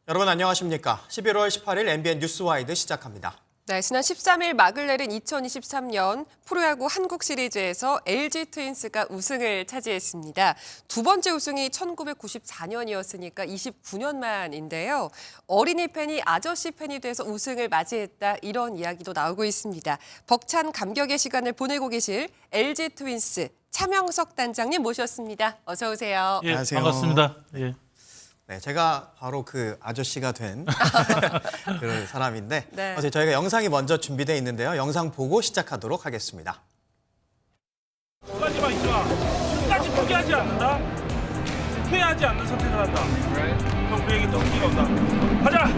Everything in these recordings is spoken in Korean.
여러분 안녕하십니까? 11월 18일 MBN 뉴스와이드 시작합니다. 네, 지난 13일 막을 내린 2023년 프로야구 한국 시리즈에서 LG 트윈스가 우승을 차지했습니다. 두 번째 우승이 1994년이었으니까 29년 만인데요. 어린이 팬이 아저씨 팬이 돼서 우승을 맞이했다 이런 이야기도 나오고 있습니다. 벅찬 감격의 시간을 보내고 계실 LG 트윈스 차명석 단장님 모셨습니다. 어서 오세요. 예, 안녕하세요. 반갑습니다. 예. 네, 제가 바로 그 아저씨가 된 그런 사람인데 네. 어제 저희가 영상이 먼저 준비되어 있는데요. 영상 보고 시작하도록 하겠습니다. 끝까지만 있지마. 끝까지 포기하지 않는다. 후회하지 않는 선택을 한다. 그럼 우리에게 또 기회가 온다. 가자.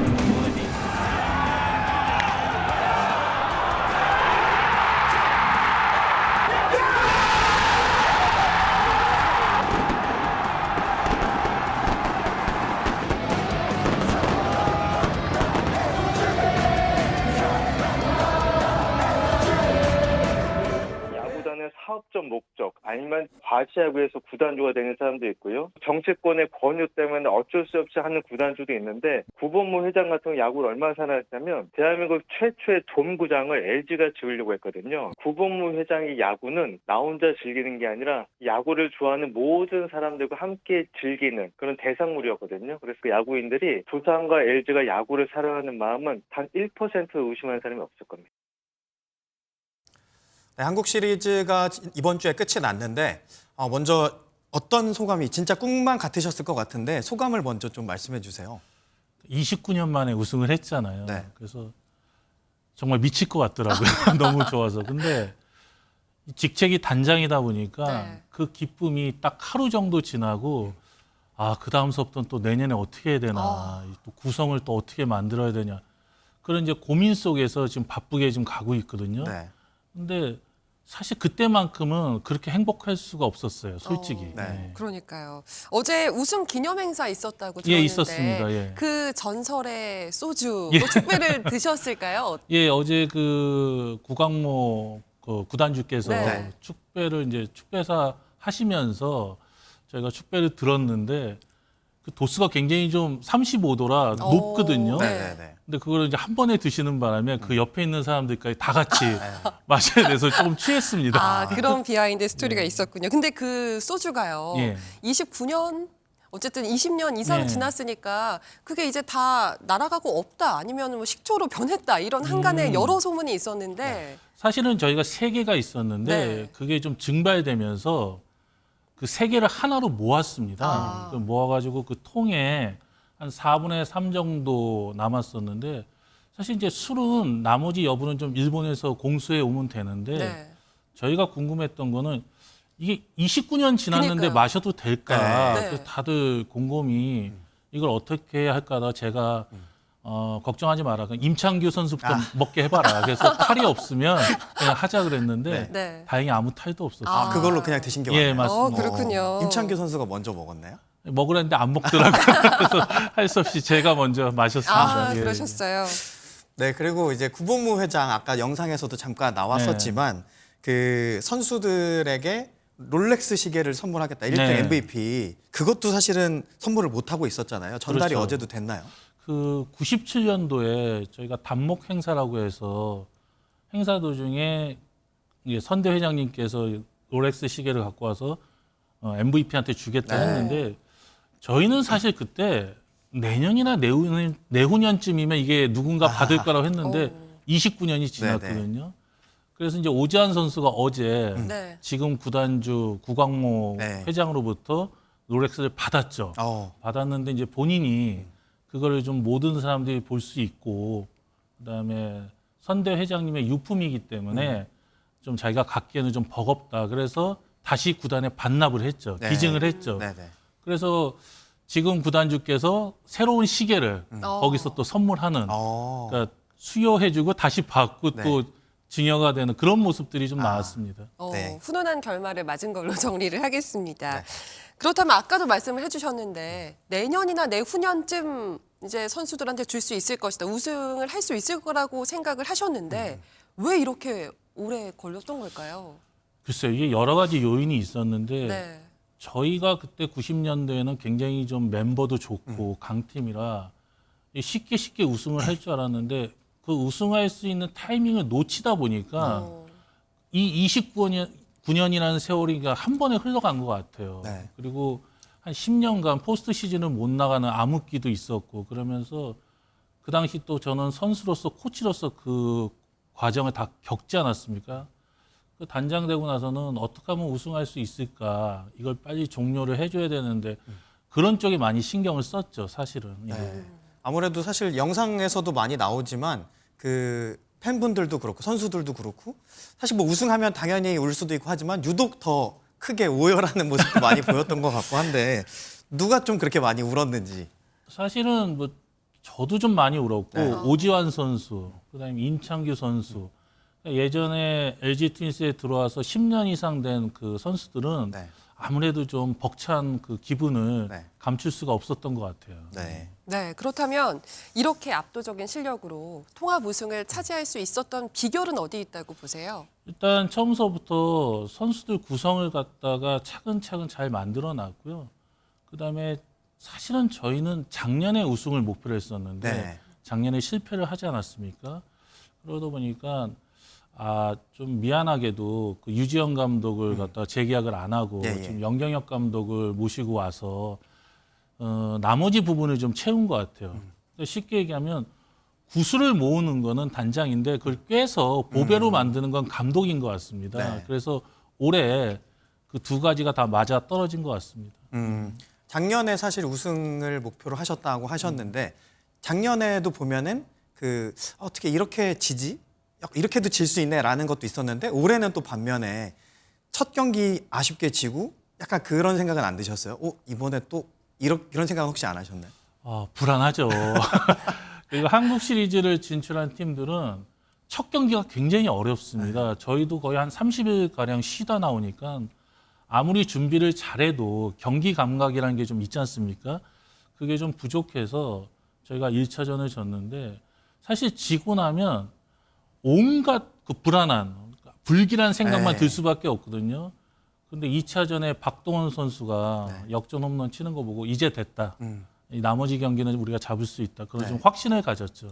야구단의 사업적 목적 아니면 과시야구에서 구단주가 되는 사람도 있고요. 정치권의 권유 때문에 어쩔 수 없이 하는 구단주도 있는데 구본무 회장 같은 야구를 얼마나 사랑했냐면 대한민국 최초의 돔구장을 LG가 지으려고 했거든요. 구본무 회장의 야구는 나 혼자 즐기는 게 아니라 야구를 좋아하는 모든 사람들과 함께 즐기는 그런 대상물이었거든요. 그래서 그 야구인들이 두산과 LG가 야구를 사랑하는 마음은 단 1% 의심하는 사람이 없을 겁니다. 네, 한국 시리즈가 이번 주에 끝이 났는데 먼저 어떤 소감이 진짜 꿈만 같으셨을 것 같은데 소감을 먼저 좀 말씀해 주세요. 29년 만에 우승을 했잖아요. 네. 그래서 정말 미칠 것 같더라고요. 너무 좋아서. 근데 직책이 단장이다 보니까 네. 그 기쁨이 딱 하루 정도 지나고 그 다음 수업부터는 또 내년에 어떻게 해야 되나, 또 구성을 또 어떻게 만들어야 되냐. 그런 이제 고민 속에서 지금 바쁘게 지금 가고 있거든요. 네. 근데 사실 그때만큼은 그렇게 행복할 수가 없었어요, 솔직히. 네. 네. 그러니까요. 어제 우승 기념 행사 있었다고 예, 들었는데 있었습니다. 예. 그 전설의 소주 예. 뭐 축배를 드셨을까요? 예, 어제 그 구광모 그 구단주께서 네. 축배를 이제 축배사 하시면서 저희가 축배를 들었는데 그 도수가 굉장히 좀 35도라 높거든요. 네. 네, 네. 근데 그걸 이제 한 번에 드시는 바람에 그 옆에 있는 사람들까지 다 같이 마셔야 돼서 조금 취했습니다. 그런 비하인드 스토리가 있었군요. 근데 그 소주가요. 예. 29년 어쨌든 20년 이상 네. 지났으니까 그게 이제 다 날아가고 없다 아니면 뭐 식초로 변했다 이런 한간에 여러 소문이 있었는데 사실은 저희가 세 개가 있었는데 네. 그게 좀 증발되면서 그 세 개를 하나로 모았습니다. 그 모아가지고 그 통에 한 4분의 3 정도 남았었는데 사실 이제 술은 나머지 여부는 좀 일본에서 공수해 오면 되는데 네. 저희가 궁금했던 거는 이게 29년 지났는데 그러니까요. 마셔도 될까? 네. 그래서 다들 곰곰이 이걸 어떻게 할까 하다 제가 걱정하지 마라. 그냥 임창규 선수부터 먹게 해봐라. 그래서 탈이 없으면 그냥 하자 그랬는데 네. 다행히 아무 탈도 없었어요. 그걸로 그냥 드신 게 예, 맞나요? 맞습니다. 그렇군요. 임창규 선수가 먼저 먹었나요? 먹으려는데 안 먹더라고요. 그래서 할 수 없이 제가 먼저 마셨습니다. 예. 그러셨어요. 네, 그리고 이제 구본무 회장 아까 영상에서도 잠깐 나왔었지만 그 선수들에게 롤렉스 시계를 선물하겠다. 1등 네. MVP. 그것도 사실은 선물을 못 하고 있었잖아요. 전달이 그렇죠. 어제도 됐나요? 그 97년도에 저희가 단목 행사라고 해서 행사 도중에 선대 회장님께서 롤렉스 시계를 갖고 와서 MVP한테 주겠다 했는데 저희는 사실 그때 내년이나 내후년쯤이면 이게 누군가 받을 거라고 했는데 29년이 지났거든요. 그래서 이제 오지환 선수가 어제 네. 지금 구단주 구광모 네. 회장으로부터 롤렉스를 받았죠. 받았는데 이제 본인이 그거를 좀 모든 사람들이 볼 수 있고 그다음에 선대 회장님의 유품이기 때문에 좀 자기가 갖기에는 좀 버겁다. 그래서 다시 구단에 반납을 했죠. 네. 기증을 했죠. 네, 네. 그래서 지금 구단주께서 새로운 시계를 거기서 또 선물하는 그러니까 수여해주고 다시 받고 네. 또 증여가 되는 그런 모습들이 좀 나왔습니다. 네. 훈훈한 결말을 맞은 걸로 정리를 하겠습니다. 네. 그렇다면 아까도 말씀을 해주셨는데 내년이나 내후년쯤 이제 선수들한테 줄 수 있을 것이다. 우승을 할 수 있을 거라고 생각을 하셨는데 왜 이렇게 오래 걸렸던 걸까요? 글쎄요, 이게 여러 가지 요인이 있었는데 네. 저희가 그때 90년대에는 굉장히 좀 멤버도 좋고 강팀이라 쉽게 우승을 할 줄 알았는데 그 우승할 수 있는 타이밍을 놓치다 보니까 이 29년이라는 세월이 한 번에 흘러간 것 같아요. 네. 그리고 한 10년간 포스트 시즌을 못 나가는 암흑기도 있었고 그러면서 그 당시 또 저는 선수로서 코치로서 그 과정을 다 겪지 않았습니까? 그 단장되고 나서는 어떻게 하면 우승할 수 있을까? 이걸 빨리 종료를 해줘야 되는데 그런 쪽에 많이 신경을 썼죠, 사실은. 예. 네. 아무래도 사실 영상에서도 많이 나오지만 그 팬분들도 그렇고 선수들도 그렇고 사실 뭐 우승하면 당연히 울 수도 있고 하지만 유독 더 크게 오열하는 모습도 많이 보였던 것 같고 한데 누가 좀 그렇게 많이 울었는지. 사실은 뭐 저도 좀 많이 울었고 네. 오지환 선수, 그다음에 임창규 선수 예전에 LG 트윈스에 들어와서 10년 이상 된 그 선수들은 네. 아무래도 좀 벅찬 그 기분을 네. 감출 수가 없었던 것 같아요. 네. 네, 그렇다면 이렇게 압도적인 실력으로 통합 우승을 차지할 수 있었던 비결은 어디 있다고 보세요? 일단 처음서부터 선수들 구성을 갖다가 차근차근 잘 만들어 놨고요. 그다음에 사실은 저희는 작년에 우승을 목표로 했었는데 네. 작년에 실패를 하지 않았습니까? 그러다 보니까 좀 미안하게도 그 유지영 감독을 갖다가 재계약을 안 하고 예, 예. 지금 영경혁 감독을 모시고 와서 나머지 부분을 좀 채운 것 같아요. 그러니까 쉽게 얘기하면 구수를 모으는 거는 단장인데 그걸 꿰서 보배로 만드는 건 감독인 것 같습니다. 네. 그래서 올해 그 두 가지가 다 맞아 떨어진 것 같습니다. 작년에 사실 우승을 목표로 하셨다고 하셨는데 작년에도 보면은 그 어떻게 이렇게 지지? 이렇게도 질 수 있네라는 것도 있었는데 올해는 또 반면에 첫 경기 아쉽게 지고 약간 그런 생각은 안 드셨어요? 이번에 또 이런 생각은 혹시 안 하셨나요? 불안하죠. 그리고 한국 시리즈를 진출한 팀들은 첫 경기가 굉장히 어렵습니다. 저희도 거의 한 30일 가량 쉬다 나오니까 아무리 준비를 잘해도 경기 감각이라는 게 좀 있지 않습니까? 그게 좀 부족해서 저희가 1차전을 졌는데 사실 지고 나면 온갖 그 불안한, 불길한 생각만 네. 들 수밖에 없거든요. 근데 2차전에 박동원 선수가 네. 역전 홈런 치는 거 보고 이제 됐다. 이 나머지 경기는 우리가 잡을 수 있다. 그런 좀 네. 확신을 가졌죠.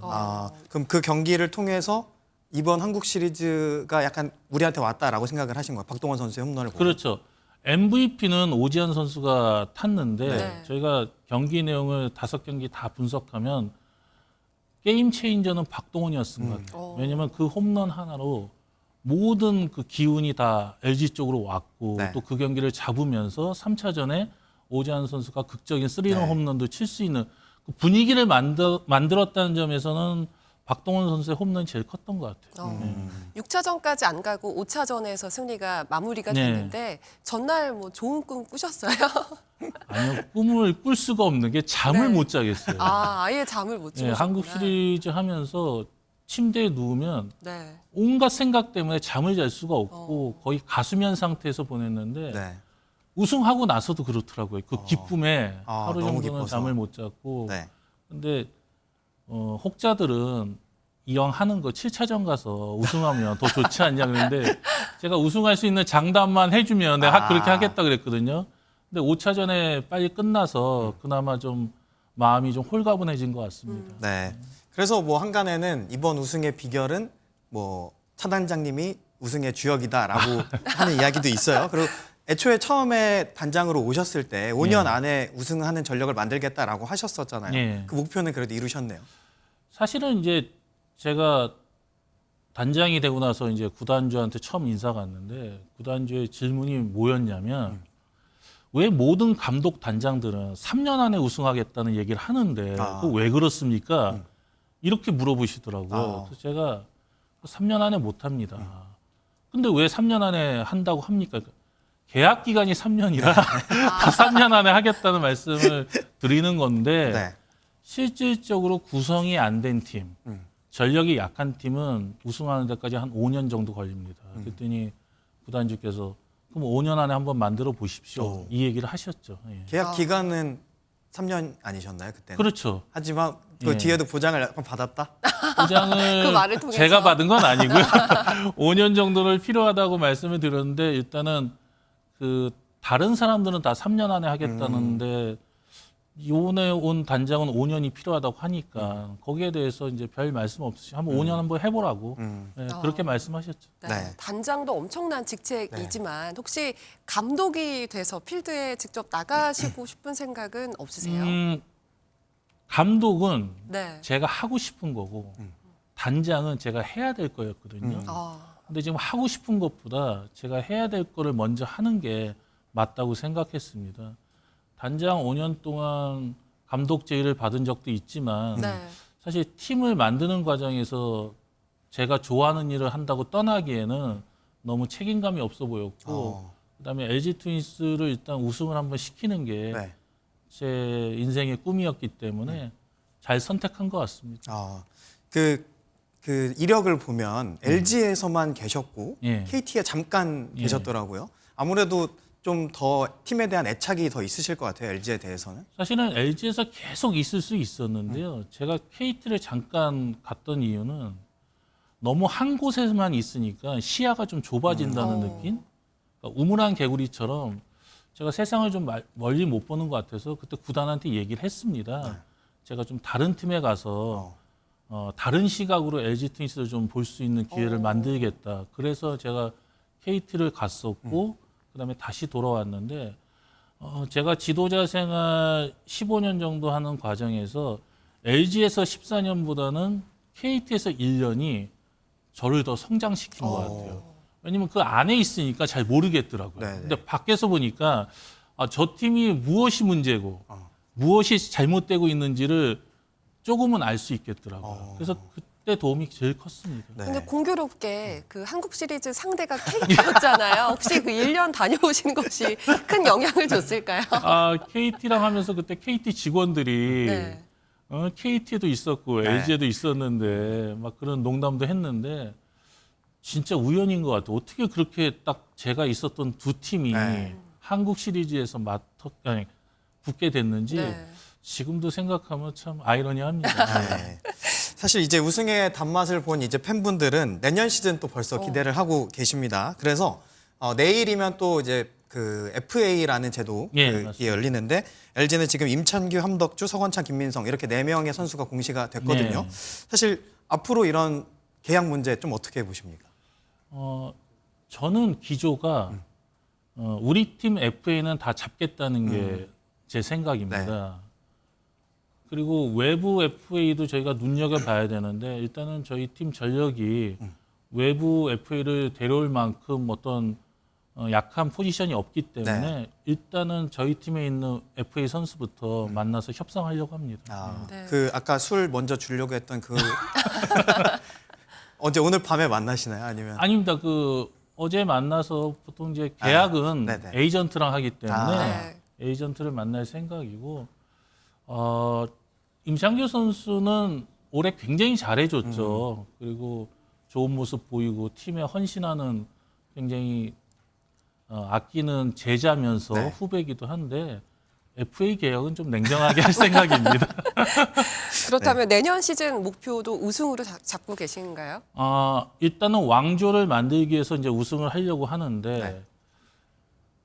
그럼 그 경기를 통해서 이번 한국 시리즈가 약간 우리한테 왔다라고 생각을 하신 거예요? 박동원 선수의 홈런을 보고. 그렇죠. MVP는 오지환 선수가 탔는데 네. 저희가 경기 내용을 5경기 다 분석하면 게임 체인저는 박동원이었던 것 같아요. 왜냐하면 그 홈런 하나로 모든 그 기운이 다 LG 쪽으로 왔고 네. 또 그 경기를 잡으면서 3차전에 오지환 선수가 극적인 3런 네. 홈런도 칠 수 있는 그 분위기를 만들었다는 점에서는 박동원 선수의 홈런이 제일 컸던 것 같아요. 6차전까지 안 가고 5차전에서 승리가 마무리가 네. 됐는데 전날 뭐 좋은 꿈 꾸셨어요? 아니요, 꿈을 꿀 수가 없는 게 잠을 네. 못 자겠어요. 아예 잠을 못 네, 주무셨구나. 한국 시리즈 하면서 침대에 누우면 네. 온갖 생각 때문에 잠을 잘 수가 없고 거의 가수면 상태에서 보냈는데 네. 우승하고 나서도 그렇더라고요. 그 기쁨에 하루 너무 정도는 기뻐서. 잠을 못 잤고 네. 근데 혹자들은 이왕 하는 거 7차전 가서 우승하면 더 좋지 않냐 그랬는데 제가 우승할 수 있는 장담만 해주면 내가 그렇게 하겠다 그랬거든요. 근데 5차전에 빨리 끝나서 그나마 좀 마음이 좀 홀가분해진 것 같습니다. 네. 그래서 뭐 한간에는 이번 우승의 비결은 뭐 차단장님이 우승의 주역이다라고 하는 이야기도 있어요. 그리고 애초에 처음에 단장으로 오셨을 때 5년 네. 안에 우승하는 전력을 만들겠다라고 하셨었잖아요. 네. 그 목표는 그래도 이루셨네요. 사실은 이제 제가 단장이 되고 나서 이제 구단주한테 처음 인사가 왔는데 구단주의 질문이 뭐였냐면 왜 모든 감독 단장들은 3년 안에 우승하겠다는 얘기를 하는데 그거 왜 그렇습니까? 이렇게 물어보시더라고요. 그래서 제가 3년 안에 못 합니다. 근데 왜 3년 안에 한다고 합니까? 계약 기간이 3년이라 다 3년 안에 하겠다는 말씀을 드리는 건데 네. 실질적으로 구성이 안 된 팀, 전력이 약한 팀은 우승하는 데까지 한 5년 정도 걸립니다. 그랬더니 구단주께서 그럼 5년 안에 한번 만들어 보십시오. 이 얘기를 하셨죠. 예. 계약 기간은 3년 아니셨나요 그때는? 그렇죠. 하지만 그 예. 뒤에도 보장을 약간 받았다. 보장을 그 말을 통해서. 제가 받은 건 아니고요. 5년 정도를 필요하다고 말씀을 드렸는데 일단은 그 다른 사람들은 다 3년 안에 하겠다는데 이번에 온 단장은 5년이 필요하다고 하니까 거기에 대해서 이제 별 말씀 없이 한번 5년 한번 해보라고 네, 그렇게 말씀하셨죠. 네. 네. 단장도 엄청난 직책이지만 혹시 감독이 돼서 필드에 직접 나가시고 싶은 생각은 없으세요? 감독은 네. 제가 하고 싶은 거고 단장은 제가 해야 될 거였거든요. 근데 지금 하고 싶은 것보다 제가 해야 될 거를 먼저 하는 게 맞다고 생각했습니다. 단장 5년 동안 감독 제의를 받은 적도 있지만 네. 사실 팀을 만드는 과정에서 제가 좋아하는 일을 한다고 떠나기에는 너무 책임감이 없어 보였고 그다음에 LG 트윈스를 일단 우승을 한번 시키는 게 네. 제 인생의 꿈이었기 때문에 잘 선택한 것 같습니다. 그 이력을 보면 LG에서만 계셨고 예. KT에 잠깐 예. 계셨더라고요. 아무래도 좀 더 팀에 대한 애착이 더 있으실 것 같아요. LG에 대해서는. 사실은 LG에서 계속 있을 수 있었는데요. 제가 KT를 잠깐 갔던 이유는 너무 한 곳에만 있으니까 시야가 좀 좁아진다는 느낌? 그러니까 우물안 개구리처럼 제가 세상을 좀 멀리 못 보는 것 같아서 그때 구단한테 얘기를 했습니다. 제가 좀 다른 팀에 가서 다른 시각으로 LG 트윈스를 좀 볼 수 있는 기회를 만들겠다. 그래서 제가 KT를 갔었고 그다음에 다시 돌아왔는데 제가 지도자 생활 15년 정도 하는 과정에서 LG에서 14년보다는 KT에서 1년이 저를 더 성장시킨 것 같아요. 왜냐면 그 안에 있으니까 잘 모르겠더라고요. 네네. 근데 밖에서 보니까 저 팀이 무엇이 문제고 무엇이 잘못되고 있는지를 조금은 알 수 있겠더라고요. 그래서 그때 도움이 제일 컸습니다. 네. 근데 공교롭게 그 한국 시리즈 상대가 KT였잖아요. 혹시 그 1년 다녀오신 것이 큰 영향을 줬을까요? KT랑 하면서 그때 KT 직원들이 네. KT에도 있었고 네. LG에도 있었는데 막 그런 농담도 했는데 진짜 우연인 것 같아요. 어떻게 그렇게 딱 제가 있었던 두 팀이 네. 한국 시리즈에서 붙게 됐는지 네. 지금도 생각하면 참 아이러니합니다. 네. 사실 이제 우승의 단맛을 본 이제 팬분들은 내년 시즌 또 벌써 기대를 하고 계십니다. 그래서 내일이면 또 이제 그 FA라는 제도 예, 그게 맞습니다. 열리는데 LG는 지금 임찬규, 함덕주, 서건창, 김민성 이렇게 4명의 선수가 공시가 됐거든요. 네. 사실 앞으로 이런 계약 문제 좀 어떻게 보십니까? 저는 기조가 우리 팀 FA는 다 잡겠다는 게 제 생각입니다. 그리고 외부 FA도 저희가 눈여겨봐야 되는데 일단은 저희 팀 전력이 외부 FA를 데려올 만큼 어떤 약한 포지션이 없기 때문에 네. 일단은 저희 팀에 있는 FA 선수부터 만나서 협상하려고 합니다. 네. 그 아까 술 먼저 주려고 했던 그 오늘 밤에 만나시나요? 아니면 아닙니다. 그 어제 만나서 보통 이제 계약은 네네. 에이전트랑 하기 때문에 네. 에이전트를 만날 생각이고 임창규 선수는 올해 굉장히 잘해줬죠. 그리고 좋은 모습 보이고 팀에 헌신하는 굉장히 아끼는 제자면서 네. 후배이기도 한데 FA 계약은 좀 냉정하게 할 생각입니다. 그렇다면 내년 시즌 목표도 우승으로 잡고 계신가요? 일단은 왕조를 만들기 위해서 이제 우승을 하려고 하는데 네.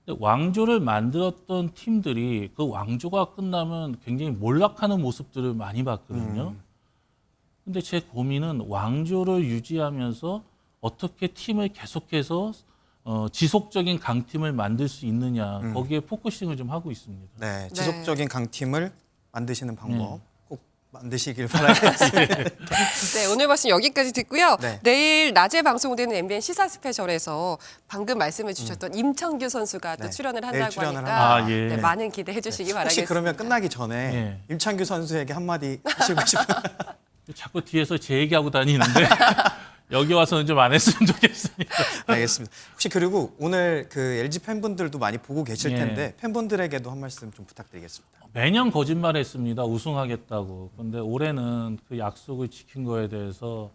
근데 왕조를 만들었던 팀들이 그 왕조가 끝나면 굉장히 몰락하는 모습들을 많이 봤거든요. 근데 제 고민은 왕조를 유지하면서 어떻게 팀을 계속해서 지속적인 강팀을 만들 수 있느냐 거기에 포커싱을 좀 하고 있습니다. 네, 지속적인 강팀을 만드시는 방법 꼭 만드시길 바라겠습니다. 네, 오늘 말씀 여기까지 듣고요. 네. 내일 낮에 방송되는 MBN 시사 스페셜에서 방금 말씀해 주셨던 임창규 선수가 또 네. 출연을 내일 한다고 출연을 하니까 합니다. 예. 네, 많은 기대해 주시기 바라겠습니다. 혹시 그러면 끝나기 전에 예. 임창규 선수에게 한마디 하시고 싶어요? 자꾸 뒤에서 제 얘기하고 다니는데 여기 와서는 좀 안 했으면 좋겠습니다. 알겠습니다. 혹시 그리고 오늘 그 LG 팬분들도 많이 보고 계실 예. 텐데 팬분들에게도 한 말씀 좀 부탁드리겠습니다. 매년 거짓말했습니다. 우승하겠다고. 근데 올해는 그 약속을 지킨 거에 대해서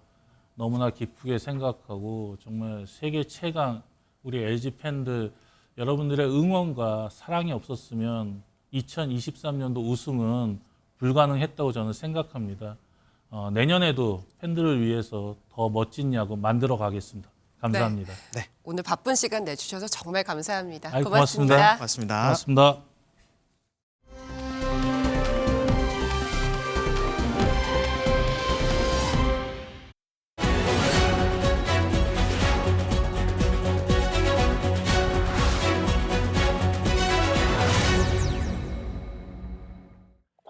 너무나 기쁘게 생각하고 정말 세계 최강 우리 LG 팬들 여러분들의 응원과 사랑이 없었으면 2023년도 우승은 불가능했다고 저는 생각합니다. 내년에도 팬들을 위해서 더 멋진 야구 만들어 가겠습니다. 감사합니다. 오늘 바쁜 시간 내주셔서 정말 감사합니다. 아이, 고맙습니다. 고맙습니다. 고맙습니다. 고맙습니다.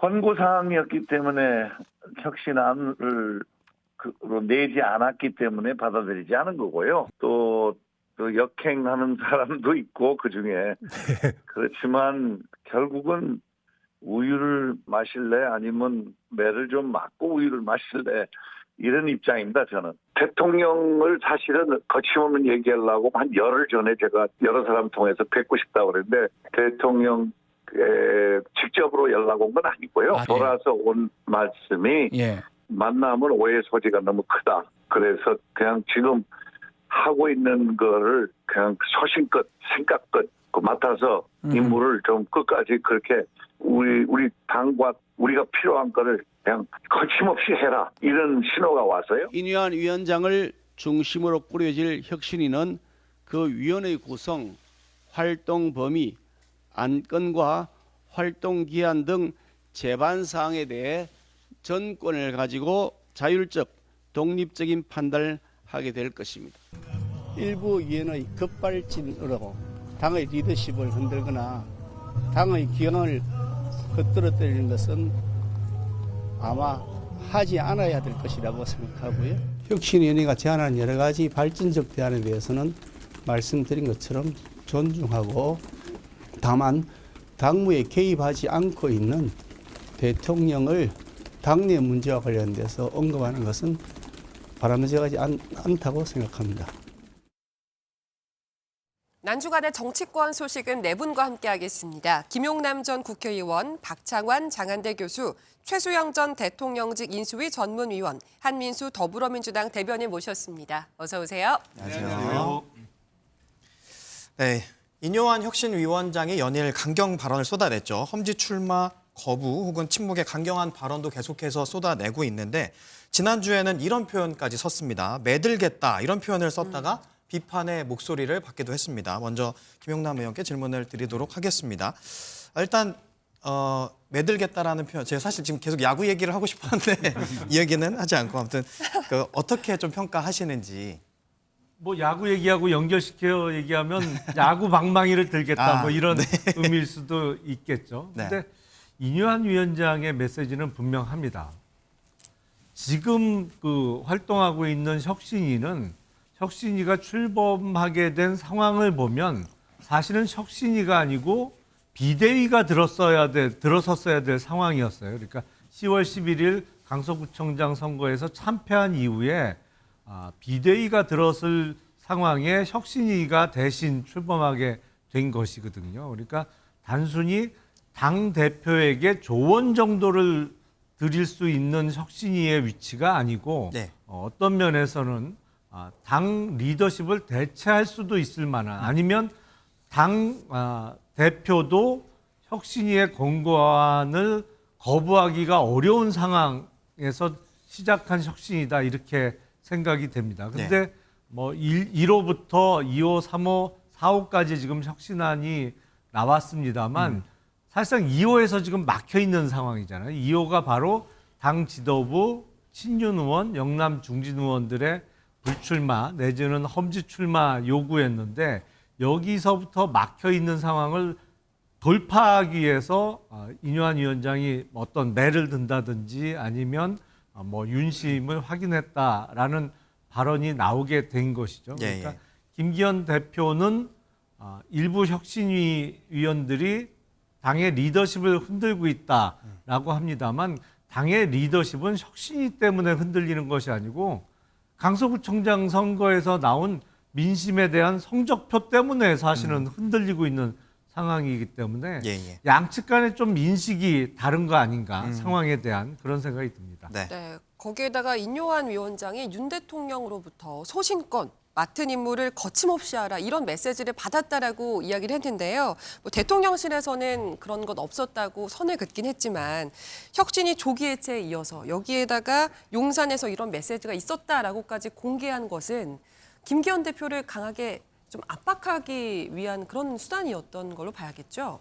권고 사항이었기 때문에 혁신안을 내지 않았기 때문에 받아들이지 않은 거고요. 또 역행하는 사람도 있고 그중에 그렇지만 결국은 우유를 마실래 아니면 매를 좀 맞고 우유를 마실래 이런 입장입니다. 저는 대통령을 사실은 거침없는 얘기하려고 한 열흘 전에 제가 여러 사람 통해서 뵙고 싶다고 그랬는데 대통령 직접으로 연락 온 건 아니고요. 돌아서 온 말씀이 만나면 오해 소지가 너무 크다. 그래서 그냥 지금 하고 있는 거를 그냥 소신껏 생각껏 맡아서 임무를 좀 끝까지 그렇게 우리 당과 우리가 필요한 거를 그냥 거침없이 해라. 이런 신호가 와서요. 인유한 위원장을 중심으로 꾸려질 혁신위는 그 위원회 구성, 활동 범위, 안건과 활동 기한 등 제반 사항에 대해 전권을 가지고 자율적, 독립적인 판단을 하게 될 것입니다. 일부 위원의 급발진으로 당의 리더십을 흔들거나 당의 기강을 겉들어뜨리는 것은 아마 하지 않아야 될 것이라고 생각하고요. 혁신위원회가 제안하는 여러 가지 발전적 대안에 대해서는 말씀드린 것처럼 존중하고 다만 당무에 개입하지 않고 있는 대통령을 당내 문제와 관련돼서 언급하는 것은 바람직하지 않다고 생각합니다. 난주간의 정치권 소식은 네 분과 함께하겠습니다. 김용남 전 국회의원, 박창환 장한대 교수, 최수영 전 대통령직 인수위 전문위원, 한민수 더불어민주당 대변인 모셨습니다. 어서 오세요. 안녕하세요. 네, 인요한 혁신위원장이 연일 강경 발언을 쏟아냈죠. 험지 출마 거부 혹은 침묵의 강경한 발언도 계속해서 쏟아내고 있는데 지난주에는 이런 표현까지 썼습니다. 매들겠다 이런 표현을 썼다가 비판의 목소리를 받기도 했습니다. 먼저 김용남 의원께 질문을 드리도록 하겠습니다. 일단 매들겠다라는 표현, 제가 사실 지금 계속 야구 얘기를 하고 싶었는데 이 얘기는 하지 않고 아무튼 어떻게 좀 평가하시는지. 뭐 야구 얘기하고 연결시켜 얘기하면 야구 방망이를 들겠다 뭐 이런 의미일 수도 있겠죠. 근데 인유한 위원장의 메시지는 분명합니다. 지금 활동하고 있는 혁신위가 출범하게 된 상황을 보면 사실은 혁신위가 아니고 비대위가 들어섰어야 될 상황이었어요. 그러니까 10월 11일 강서구청장 선거에서 참패한 이후에 비대위가 들어설 상황에 혁신위가 대신 출범하게 된 것이거든요. 그러니까 단순히 당 대표에게 조언 정도를 드릴 수 있는 혁신위의 위치가 아니고 어떤 면에서는 당 리더십을 대체할 수도 있을 만한 아니면 당 대표도 혁신위의 권고안을 거부하기가 어려운 상황에서 시작한 혁신이다 이렇게 생각이 됩니다. 근데 뭐 1호부터 2호, 3호, 4호까지 지금 혁신안이 나왔습니다만 사실상 2호에서 지금 막혀 있는 상황이잖아요. 2호가 바로 당 지도부, 친윤 의원, 영남 중진 의원들의 불출마 내지는 험지 출마 요구였는데 여기서부터 막혀 있는 상황을 돌파하기 위해서 인유한 위원장이 어떤 매를 든다든지 아니면 뭐 윤심을 확인했다라는 발언이 나오게 된 것이죠. 그러니까 김기현 대표는 일부 혁신위 위원들이 당의 리더십을 흔들고 있다라고 합니다만 당의 리더십은 혁신위 때문에 흔들리는 것이 아니고 강서구청장 선거에서 나온 민심에 대한 성적표 때문에 사실은 흔들리고 있는 상황이기 때문에 양측 간에 좀 인식이 다른 거 아닌가 상황에 대한 그런 생각이 듭니다. 거기에다가 인요한 위원장이 윤 대통령으로부터 소신껏 맡은 임무를 거침없이 하라 이런 메시지를 받았다라고 이야기를 했는데요. 뭐 대통령실에서는 그런 건 없었다고 선을 긋긴 했지만 혁신이 조기 해체에 이어서 여기에다가 용산에서 이런 메시지가 있었다라고까지 공개한 것은 김기현 대표를 강하게 좀 압박하기 위한 그런 수단이었던 걸로 봐야겠죠.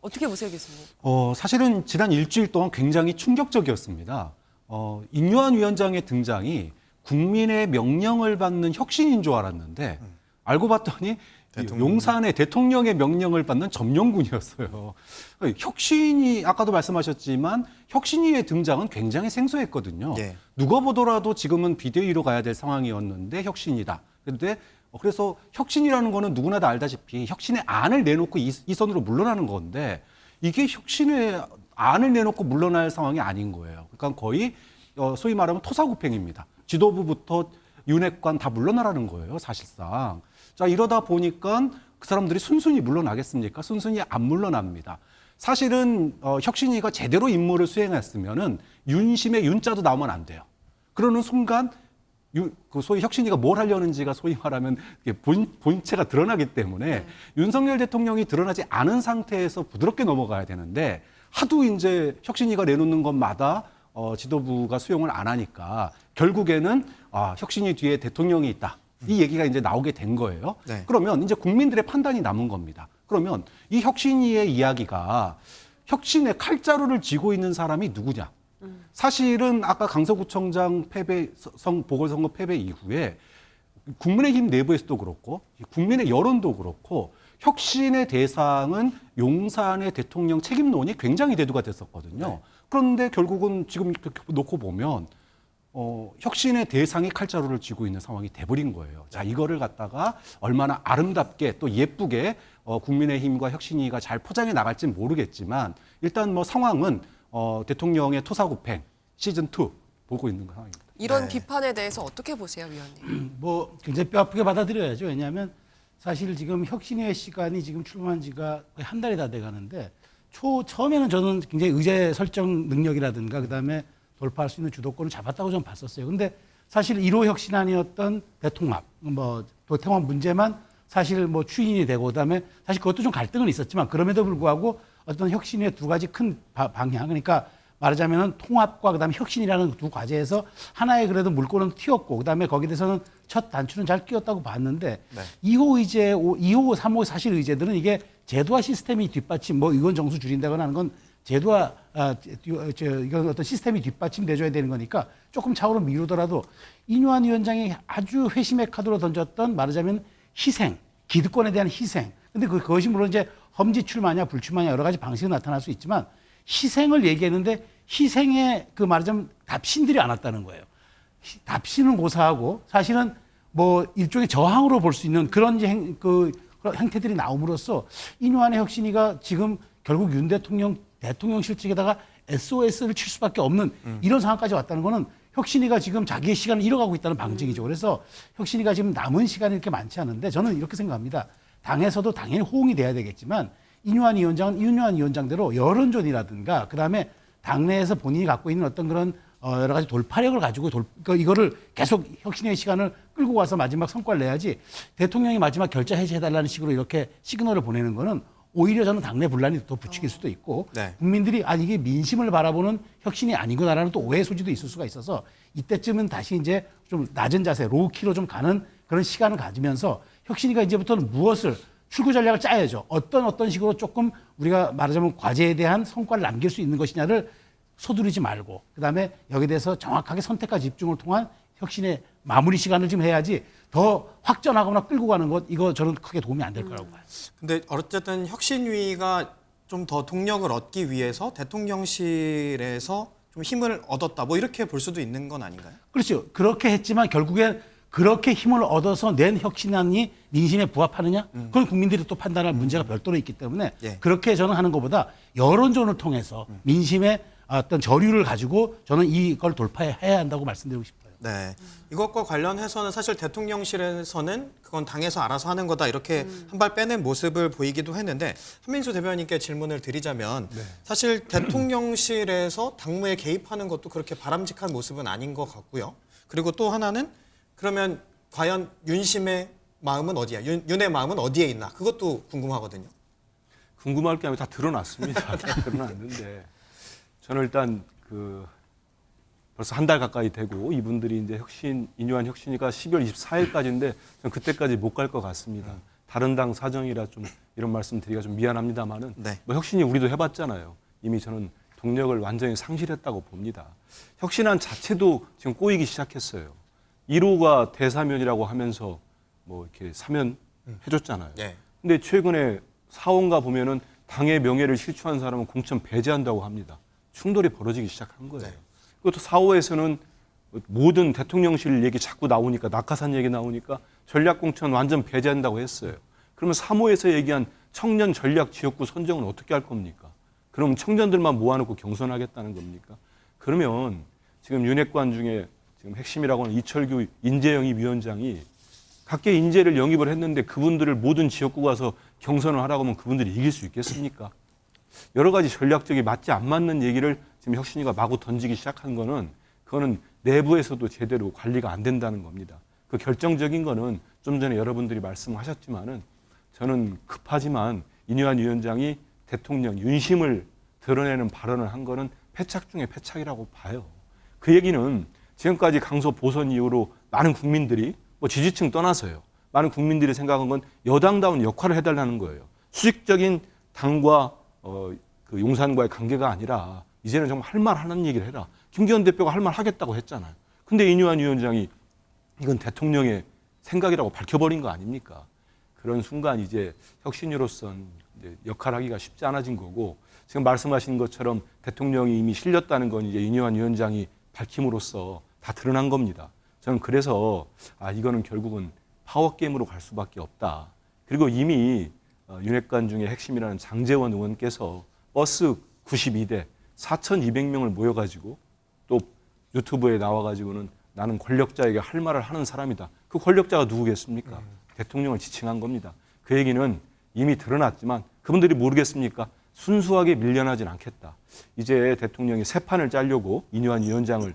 어떻게 보세요, 교수님? 사실은 지난 일주일 동안 굉장히 충격적이었습니다. 인요한 위원장의 등장이 국민의 명령을 받는 혁신인 줄 알았는데 알고 봤더니 용산의 대통령의 명령을 받는 점령군이었어요. 혁신이 아까도 말씀하셨지만 혁신위의 등장은 굉장히 생소했거든요. 예. 누가 보더라도 지금은 비대위로 가야 될 상황이었는데 혁신이다. 그런데 그래서 혁신이라는 거는 누구나 다 알다시피 혁신의 안을 내놓고 이 선으로 물러나는 건데 이게 혁신의 안을 내놓고 물러날 상황이 아닌 거예요. 그러니까 거의 소위 말하면 토사구팽입니다. 지도부부터 윤핵관 다 물러나라는 거예요, 사실상. 자, 이러다 보니까 그 사람들이 순순히 물러나겠습니까? 순순히 안 물러납니다. 사실은 혁신위가 제대로 임무를 수행했으면은 윤심의 윤자도 나오면 안 돼요. 그러는 순간 그 소위 혁신위가 뭘 하려는지가 소위 말하면 본체가 드러나기 때문에 윤석열 대통령이 드러나지 않은 상태에서 부드럽게 넘어가야 되는데 하도 이제 혁신위가 내놓는 것마다 지도부가 수용을 안 하니까 결국에는 혁신위 뒤에 대통령이 있다. 이 얘기가 이제 나오게 된 거예요. 네. 그러면 이제 국민들의 판단이 남은 겁니다. 그러면 이 혁신위의 이야기가 혁신의 칼자루를 쥐고 있는 사람이 누구냐? 사실은 아까 강서구청장 보궐선거 패배 이후에 국민의힘 내부에서도 그렇고 국민의 여론도 그렇고 혁신의 대상은 용산의 대통령 책임론이 굉장히 대두가 됐었거든요. 네. 그런데 결국은 지금 놓고 보면 혁신의 대상이 칼자루를 쥐고 있는 상황이 돼버린 거예요. 자, 이거를 갖다가 얼마나 아름답게 또 예쁘게 국민의힘과 혁신위가 잘 포장해 나갈지는 모르겠지만 일단 뭐 상황은 대통령의 토사구팽 시즌2 보고 있는 상황입니다. 이런 비판에 대해서 어떻게 보세요, 위원님? 뭐 굉장히 뼈아프게 받아들여야죠. 왜냐하면 사실 지금 혁신의 시간이 지금 출범한 지가 거의 한 달이 다 돼가는데 처음에는 저는 굉장히 의제 설정 능력이라든가 그다음에 돌파할 수 있는 주도권을 잡았다고 좀 봤었어요. 근데 사실 1호 혁신안이었던 대통합, 대통합 문제만 사실 뭐 추인이 되고 그다음에 사실 그것도 좀 갈등은 있었지만 그럼에도 불구하고 어떤 혁신의 두 가지 큰 방향, 그러니까 말하자면은 통합과 그다음에 혁신이라는 두 과제에서 하나의 그래도 물꼬는 튀었고 그다음에 거기에 대해서는 첫 단추는 잘 끼었다고 봤는데 네. 2호 의제, 2호, 3호 사실 의제들은 이게 제도화 시스템이 뒷받침, 뭐 의원 정수 줄인다거나 하는 건 제도화, 이건 어떤 시스템이 뒷받침돼줘야 되는 거니까 조금 차후로 미루더라도 인유한 위원장이 아주 회심의 카드로 던졌던 말하자면 희생, 기득권에 대한 희생. 근데 그것이 물론 이제 험지출마냐 불출마냐 여러 가지 방식으로 나타날 수 있지만 희생을 얘기했는데 희생에 그 말하자면 답신들이 안 왔다는 거예요. 답신은 고사하고 사실은 뭐 일종의 저항으로 볼 수 있는 그런 그런 행태들이 나옴으로써 인유한의 혁신위가 지금 결국 윤 대통령실 측에다가 SOS를 칠 수밖에 없는 이런 상황까지 왔다는 거는 혁신위가 지금 자기의 시간을 잃어가고 있다는 방증이죠. 그래서 혁신위가 지금 남은 시간이 이렇게 많지 않은데 저는 이렇게 생각합니다. 당에서도 당연히 호응이 돼야 되겠지만 인유한 위원장은 인유한 위원장대로 여론전이라든가 그다음에 당내에서 본인이 갖고 있는 어떤 그런 여러 가지 돌파력을 가지고 이거를 계속 혁신의 시간을 끌고 가서 마지막 성과를 내야지 대통령이 마지막 결자 해제해달라는 식으로 이렇게 시그널을 보내는 거는 오히려 저는 당내 분란이 더 부추길 수도 있고 네. 국민들이 이게 민심을 바라보는 혁신이 아니구나라는 또 오해 소지도 있을 수가 있어서 이때쯤은 다시 이제 좀 낮은 자세, 로우키로 좀 가는 그런 시간을 가지면서 혁신이가 이제부터는 무엇을 출구 전략을 짜야죠. 어떤 식으로 조금 우리가 말하자면 과제에 대한 성과를 남길 수 있는 것이냐를 서두르지 말고 그다음에 여기에 대해서 정확하게 선택과 집중을 통한 혁신의 마무리 시간을 좀 해야지 더 확전하거나 끌고 가는 것 이거 저는 크게 도움이 안 될 거라고 봐요. 근데 어쨌든 혁신위가 좀 더 동력을 얻기 위해서 대통령실에서 좀 힘을 얻었다. 뭐 이렇게 볼 수도 있는 건 아닌가요? 그렇죠. 그렇게 했지만 결국엔 그렇게 힘을 얻어서 낸 혁신안이 민심에 부합하느냐? 그건 국민들이 또 판단할 문제가 별도로 있기 때문에 예. 그렇게 저는 하는 것보다 여론전을 통해서 민심의 어떤 저류를 가지고 저는 이걸 돌파해야 한다고 말씀드리고 싶어요. 네. 이것과 관련해서는 사실 대통령실에서는 그건 당에서 알아서 하는 거다 이렇게 한 발 빼낸 모습을 보이기도 했는데 한민수 대변인께 질문을 드리자면 사실 대통령실에서 당무에 개입하는 것도 그렇게 바람직한 모습은 아닌 것 같고요. 그리고 또 하나는 그러면 과연 윤심의 마음은 어디야? 윤의 마음은 어디에 있나? 그것도 궁금하거든요. 궁금할 게 아니고 다 드러났습니다. 다 드러났는데 저는 일단 벌써 한 달 가까이 되고 이분들이 이제 인유한 혁신위가 12월 24일까지인데 저는 그때까지 못 갈 것 같습니다. 다른 당 사정이라 좀 이런 말씀 드리기가 좀 미안합니다만은 네. 뭐 혁신이 우리도 해봤잖아요. 이미 저는 동력을 완전히 상실했다고 봅니다. 혁신안 자체도 지금 꼬이기 시작했어요. 1호가 대사면이라고 하면서 뭐 이렇게 사면 해줬잖아요. 예. 근데 최근에 사원가 보면은 당의 명예를 실추한 사람은 공천 배제한다고 합니다. 충돌이 벌어지기 시작한 거예요. 네. 그것도 4호에서는 모든 대통령실 얘기 자꾸 나오니까 낙하산 얘기 나오니까 전략공천 완전 배제한다고 했어요. 그러면 3호에서 얘기한 청년 전략 지역구 선정은 어떻게 할 겁니까? 그럼 청년들만 모아놓고 경선하겠다는 겁니까? 그러면 지금 윤핵관 중에 지금 핵심이라고 하는 이철규 인재영입위원장이 각계 인재를 영입을 했는데 그분들을 모든 지역구 가서 경선을 하라고 하면 그분들이 이길 수 있겠습니까? 여러 가지 전략적이 맞지 안 맞는 얘기를 지금 혁신이가 마구 던지기 시작한 거는 그거는 내부에서도 제대로 관리가 안 된다는 겁니다. 그 결정적인 거는 좀 전에 여러분들이 말씀하셨지만은 저는 급하지만 인유한 위원장이 대통령 윤심을 드러내는 발언을 한 거는 패착 중에 패착이라고 봐요. 그 얘기는 지금까지 강서 보선 이후로 많은 국민들이 뭐 지지층 떠나서요. 많은 국민들이 생각한 건 여당다운 역할을 해달라는 거예요. 수직적인 당과 그 용산과의 관계가 아니라 이제는 정말 할 말 하는 얘기를 해라. 김기현 대표가 할 말 하겠다고 했잖아요. 근데 인유한 위원장이 이건 대통령의 생각이라고 밝혀버린 거 아닙니까? 그런 순간 이제 혁신으로선 이제 역할하기가 쉽지 않아진 거고 지금 말씀하신 것처럼 대통령이 이미 실렸다는 건 이제 인유한 위원장이 밝힘으로써 다 드러난 겁니다. 저는 그래서 이거는 결국은 파워게임으로 갈 수밖에 없다. 그리고 이미 윤핵관 중에 핵심이라는 장제원 의원께서 버스 92대 4,200명을 모여가지고 또 유튜브에 나와가지고는 나는 권력자에게 할 말을 하는 사람이다. 그 권력자가 누구겠습니까? 대통령을 지칭한 겁니다. 그 얘기는 이미 드러났지만 그분들이 모르겠습니까? 순수하게 밀려나진 않겠다. 이제 대통령이 새 판을 짜려고 인유한 위원장을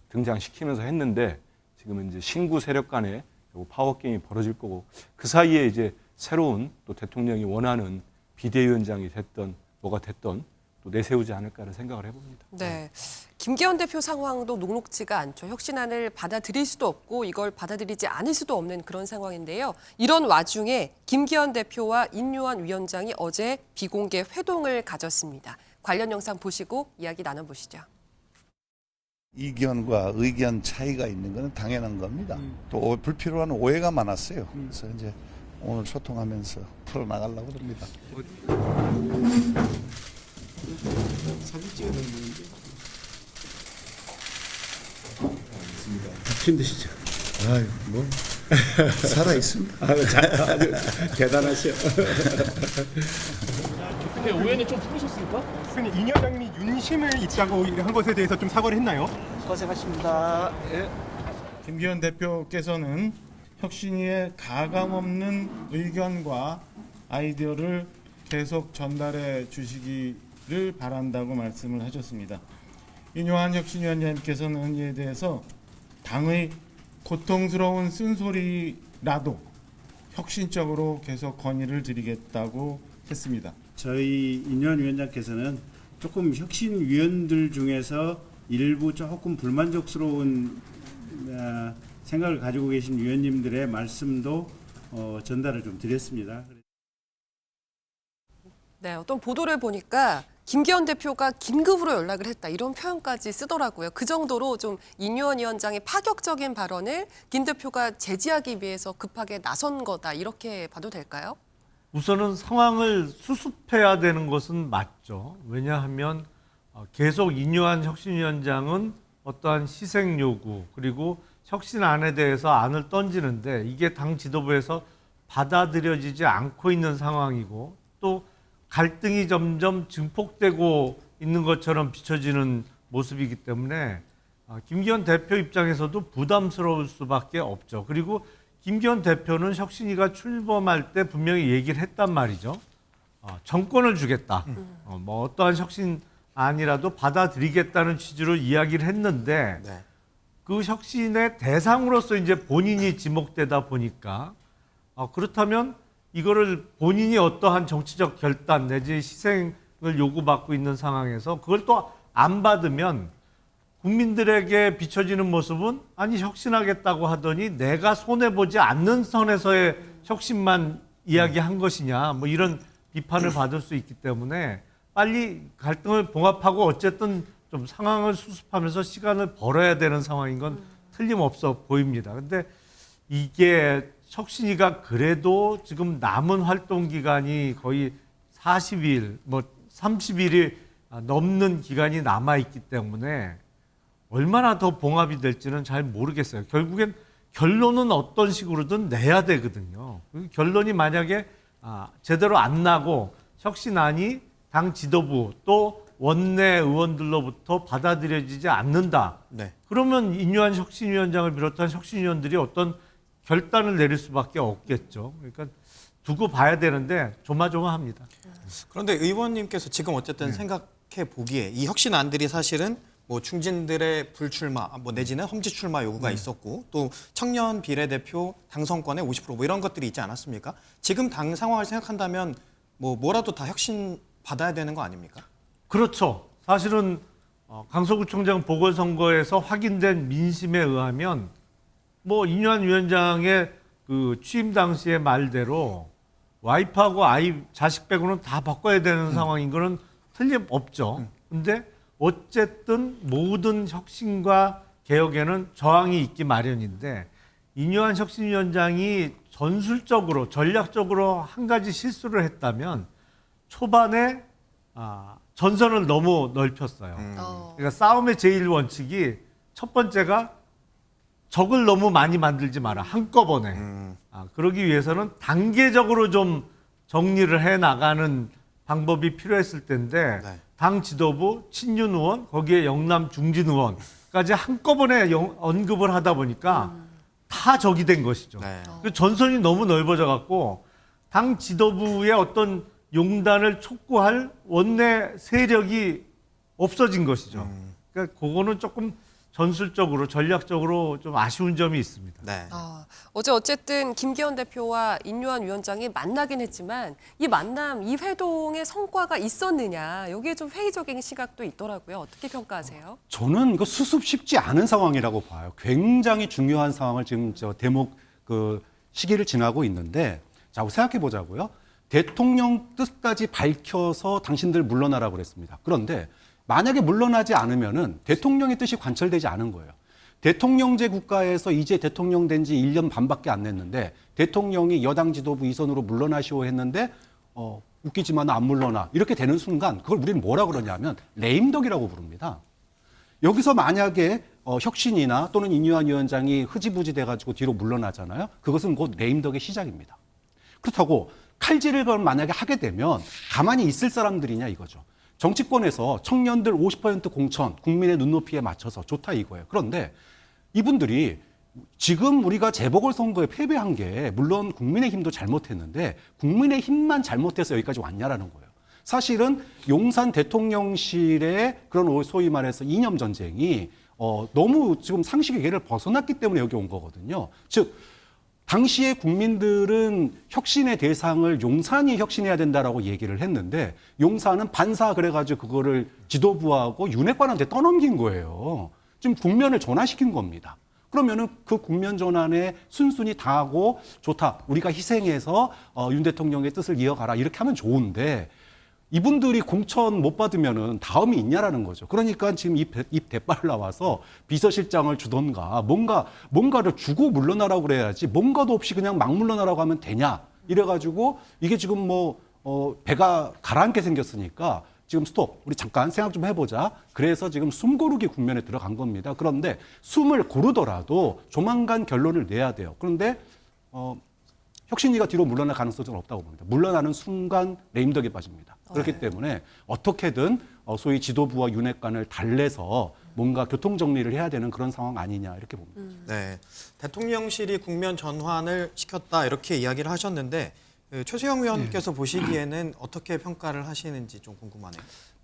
등장시키면서 했는데 지금은 이제 신구 세력 간에 파워게임이 벌어질 거고 그 사이에 이제 새로운 또 대통령이 원하는 비대위원장이 됐던 뭐가 됐던 또 내세우지 않을까를 생각을 해봅니다. 네. 김기현 대표 상황도 녹록지가 않죠. 혁신안을 받아들일 수도 없고 이걸 받아들이지 않을 수도 없는 그런 상황인데요. 이런 와중에 김기현 대표와 인유한 위원장이 어제 비공개 회동을 가졌습니다. 관련 영상 보시고 이야기 나눠보시죠. 이견과 의견 차이가 있는 것은 당연한 겁니다. 또 불필요한 오해가 많았어요. 그래서 이제 오늘 소통하면서 풀어나가려고 합니다. 사진 찍어 놓는 건데. 힘드시죠? 아유, 뭐 살아 있습니다. 아주 대단하시오. 근데 오해는 좀 풀리셨습니까? 근데 인 위원장님이 윤심을 있다고 한 것에 대해서 좀 사과를 했나요? 고생하십니다. 예. 김기현 대표께서는 혁신위의 가감 없는 의견과 아이디어를 계속 전달해 주시기를 바란다고 말씀을 하셨습니다. 인유한 혁신위원장님께서는 이에 대해서 당의 고통스러운 쓴소리라도 혁신적으로 계속 건의를 드리겠다고 했습니다. 저희 인유한 위원장께서는 조금 혁신위원들 중에서 일부 조금 불만족스러운 생각을 가지고 계신 위원님들의 말씀도 전달을 좀 드렸습니다. 네, 어떤 보도를 보니까 김기현 대표가 긴급으로 연락을 했다 이런 표현까지 쓰더라고요. 그 정도로 좀 인유한 위원장의 파격적인 발언을 김 대표가 제지하기 위해서 급하게 나선 거다 이렇게 봐도 될까요? 우선은 상황을 수습해야 되는 것은 맞죠. 왜냐하면 계속 인유한 혁신위원장은 어떠한 희생 요구 그리고 혁신안에 대해서 안을 던지는데 이게 당 지도부에서 받아들여지지 않고 있는 상황이고 또 갈등이 점점 증폭되고 있는 것처럼 비춰지는 모습이기 때문에 김기현 대표 입장에서도 부담스러울 수밖에 없죠. 그리고 김기현 대표는 혁신위가 출범할 때 분명히 얘기를 했단 말이죠. 정권을 주겠다. 뭐 어떠한 혁신안이라도 받아들이겠다는 취지로 이야기를 했는데 네. 그 혁신의 대상으로서 이제 본인이 지목되다 보니까 그렇다면 이거를 본인이 어떠한 정치적 결단 내지 희생을 요구받고 있는 상황에서 그걸 또 안 받으면 국민들에게 비춰지는 모습은 아니 혁신하겠다고 하더니 내가 손해보지 않는 선에서의 혁신만 이야기한 것이냐 뭐 이런 비판을 받을 수 있기 때문에 빨리 갈등을 봉합하고 어쨌든 좀 상황을 수습하면서 시간을 벌어야 되는 상황인 건 틀림없어 보입니다. 근데 이게 혁신이가 그래도 지금 남은 활동 기간이 거의 40일, 뭐 30일이 넘는 기간이 남아 있기 때문에 얼마나 더 봉합이 될지는 잘 모르겠어요. 결국엔 결론은 어떤 식으로든 내야 되거든요. 결론이 만약에 제대로 안 나고 혁신안이 당 지도부 또 원내 의원들로부터 받아들여지지 않는다. 네. 그러면 인유한 혁신위원장을 비롯한 혁신위원들이 어떤 결단을 내릴 수밖에 없겠죠. 그러니까 두고 봐야 되는데 조마조마합니다. 그런데 의원님께서 지금 어쨌든 생각해 보기에 이 혁신안들이 사실은 뭐 중진들의 불출마, 뭐 내지는 험지 출마 요구가 있었고 또 청년 비례대표 당선권의 50%뭐 이런 것들이 있지 않았습니까? 지금 당 상황을 생각한다면 뭐라도 다 혁신 받아야 되는 거 아닙니까? 그렇죠. 사실은 강서구청장 보궐선거에서 확인된 민심에 의하면 뭐 인유한 위원장의 그 취임 당시의 말대로 와이프하고 아이 자식 빼고는 다 바꿔야 되는 상황인 거는 틀림없죠. 근데 어쨌든 모든 혁신과 개혁에는 저항이 있기 마련인데 인유한 혁신위원장이 전술적으로 전략적으로 한 가지 실수를 했다면 초반에 전선을 너무 넓혔어요. 그러니까 싸움의 제1원칙이 첫 번째가 적을 너무 많이 만들지 마라. 한꺼번에. 그러기 위해서는 단계적으로 좀 정리를 해 나가는 방법이 필요했을 텐데 당 지도부, 친윤 의원, 거기에 영남 중진 의원까지 한꺼번에 언급을 하다 보니까 다 적이 된 것이죠. 그 전선이 너무 넓어져 갖고 당 지도부의 어떤 용단을 촉구할 원내 세력이 없어진 것이죠. 그러니까 그거는 조금 전술적으로 전략적으로 좀 아쉬운 점이 있습니다. 네. 어제 어쨌든 김기현 대표와 인유한 위원장이 만나긴 했지만 이 만남, 이 회동의 성과가 있었느냐 여기에 좀 회의적인 시각도 있더라고요. 어떻게 평가하세요? 저는 이거 수습 쉽지 않은 상황이라고 봐요. 굉장히 중요한 상황을 지금 대목 시기를 지나고 있는데 자, 생각해 보자고요. 대통령 뜻까지 밝혀서 당신들 물러나라고 그랬습니다. 그런데 만약에 물러나지 않으면은 대통령의 뜻이 관철되지 않은 거예요. 대통령제 국가에서 이제 대통령 된 지 1년 반밖에 안 됐는데 대통령이 여당 지도부 이선으로 물러나시오 했는데 웃기지만 안 물러나 이렇게 되는 순간 그걸 우리는 뭐라 그러냐면 레임덕이라고 부릅니다. 여기서 만약에 혁신이나 또는 인유한 위원장이 흐지부지 돼가지고 뒤로 물러나잖아요. 그것은 곧 레임덕의 시작입니다. 그렇다고 칼질을 만약에 하게 되면 가만히 있을 사람들이냐 이거죠. 정치권에서 청년들 50% 공천, 국민의 눈높이에 맞춰서 좋다 이거예요. 그런데 이분들이 지금 우리가 재보궐선거에 패배한 게 물론 국민의힘도 잘못했는데 국민의힘만 잘못해서 여기까지 왔냐라는 거예요. 사실은 용산 대통령실의 그런 소위 말해서 이념 전쟁이 너무 지금 상식의 궤를 벗어났기 때문에 여기 온 거거든요. 즉 당시에 국민들은 혁신의 대상을 용산이 혁신해야 된다라고 얘기를 했는데 용산은 반사 그래가지고 그거를 지도부하고 윤핵관한테 떠넘긴 거예요. 지금 국면을 전환시킨 겁니다. 그러면은 그 국면 전환에 순순히 다하고 좋다. 우리가 희생해서 윤 대통령의 뜻을 이어가라. 이렇게 하면 좋은데 이분들이 공천 못 받으면은 다음이 있냐라는 거죠. 그러니까 지금 입 대빨 나와서 비서실장을 주던가 뭔가를 주고 물러나라고 그래야지 뭔가도 없이 그냥 막 물러나라고 하면 되냐. 이래가지고 이게 지금 배가 가라앉게 생겼으니까 지금 스톱. 우리 잠깐 생각 좀 해보자. 그래서 지금 숨 고르기 국면에 들어간 겁니다. 그런데 숨을 고르더라도 조만간 결론을 내야 돼요. 그런데 혁신이가 뒤로 물러날 가능성은 없다고 봅니다. 물러나는 순간 레임덕에 빠집니다. 그렇기 때문에 어떻게든 소위 지도부와 윤핵관을 달래서 뭔가 교통 정리를 해야 되는 그런 상황 아니냐 이렇게 봅니다. 네, 대통령실이 국면 전환을 시켰다 이렇게 이야기를 하셨는데 최수영 의원께서 보시기에는 어떻게 평가를 하시는지 좀 궁금하네요.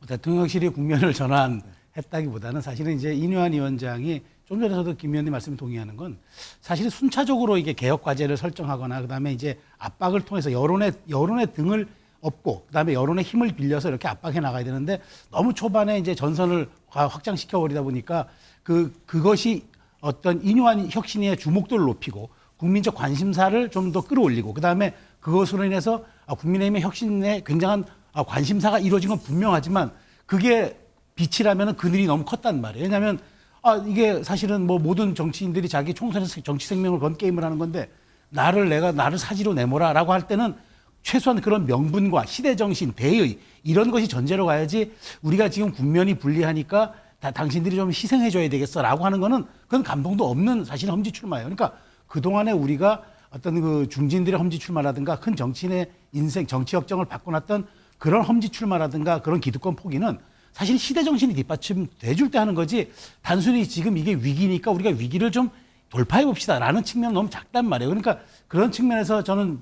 대통령실이 국면을 전환했다기보다는 사실은 이제 인유한 위원장이 좀 전에 저도 김 의원님 말씀에 동의하는 건 사실 순차적으로 이게 개혁 과제를 설정하거나 그다음에 이제 압박을 통해서 여론의 등을 업고 그다음에 여론의 힘을 빌려서 이렇게 압박해 나가야 되는데 너무 초반에 이제 전선을 확장시켜 버리다 보니까 그것이 어떤 인유한 혁신의 주목도를 높이고 국민적 관심사를 좀 더 끌어올리고 그다음에 그것으로 인해서 국민의힘의 혁신에 굉장한 관심사가 이루어진 건 분명하지만 그게 빛이라면 그늘이 너무 컸단 말이에요. 왜냐하면 이게 사실은 모든 정치인들이 자기 총선에서 정치 생명을 건 게임을 하는 건데 나를 사지로 내모라라고 할 때는 최소한 그런 명분과 시대 정신, 대의 이런 것이 전제로 가야지 우리가 지금 국면이 불리하니까 당신들이 좀 희생해줘야 되겠어라고 하는 거는 그건 감동도 없는 사실 험지 출마예요. 그러니까 그동안에 우리가 어떤 그 중진들의 험지 출마라든가 큰 정치인의 인생, 정치 역정을 바꿔놨던 그런 험지 출마라든가 그런 기득권 포기는 사실 시대 정신이 뒷받침돼줄 때 하는 거지 단순히 지금 이게 위기니까 우리가 위기를 좀 돌파해 봅시다라는 측면은 너무 작단 말이에요. 그러니까 그런 측면에서 저는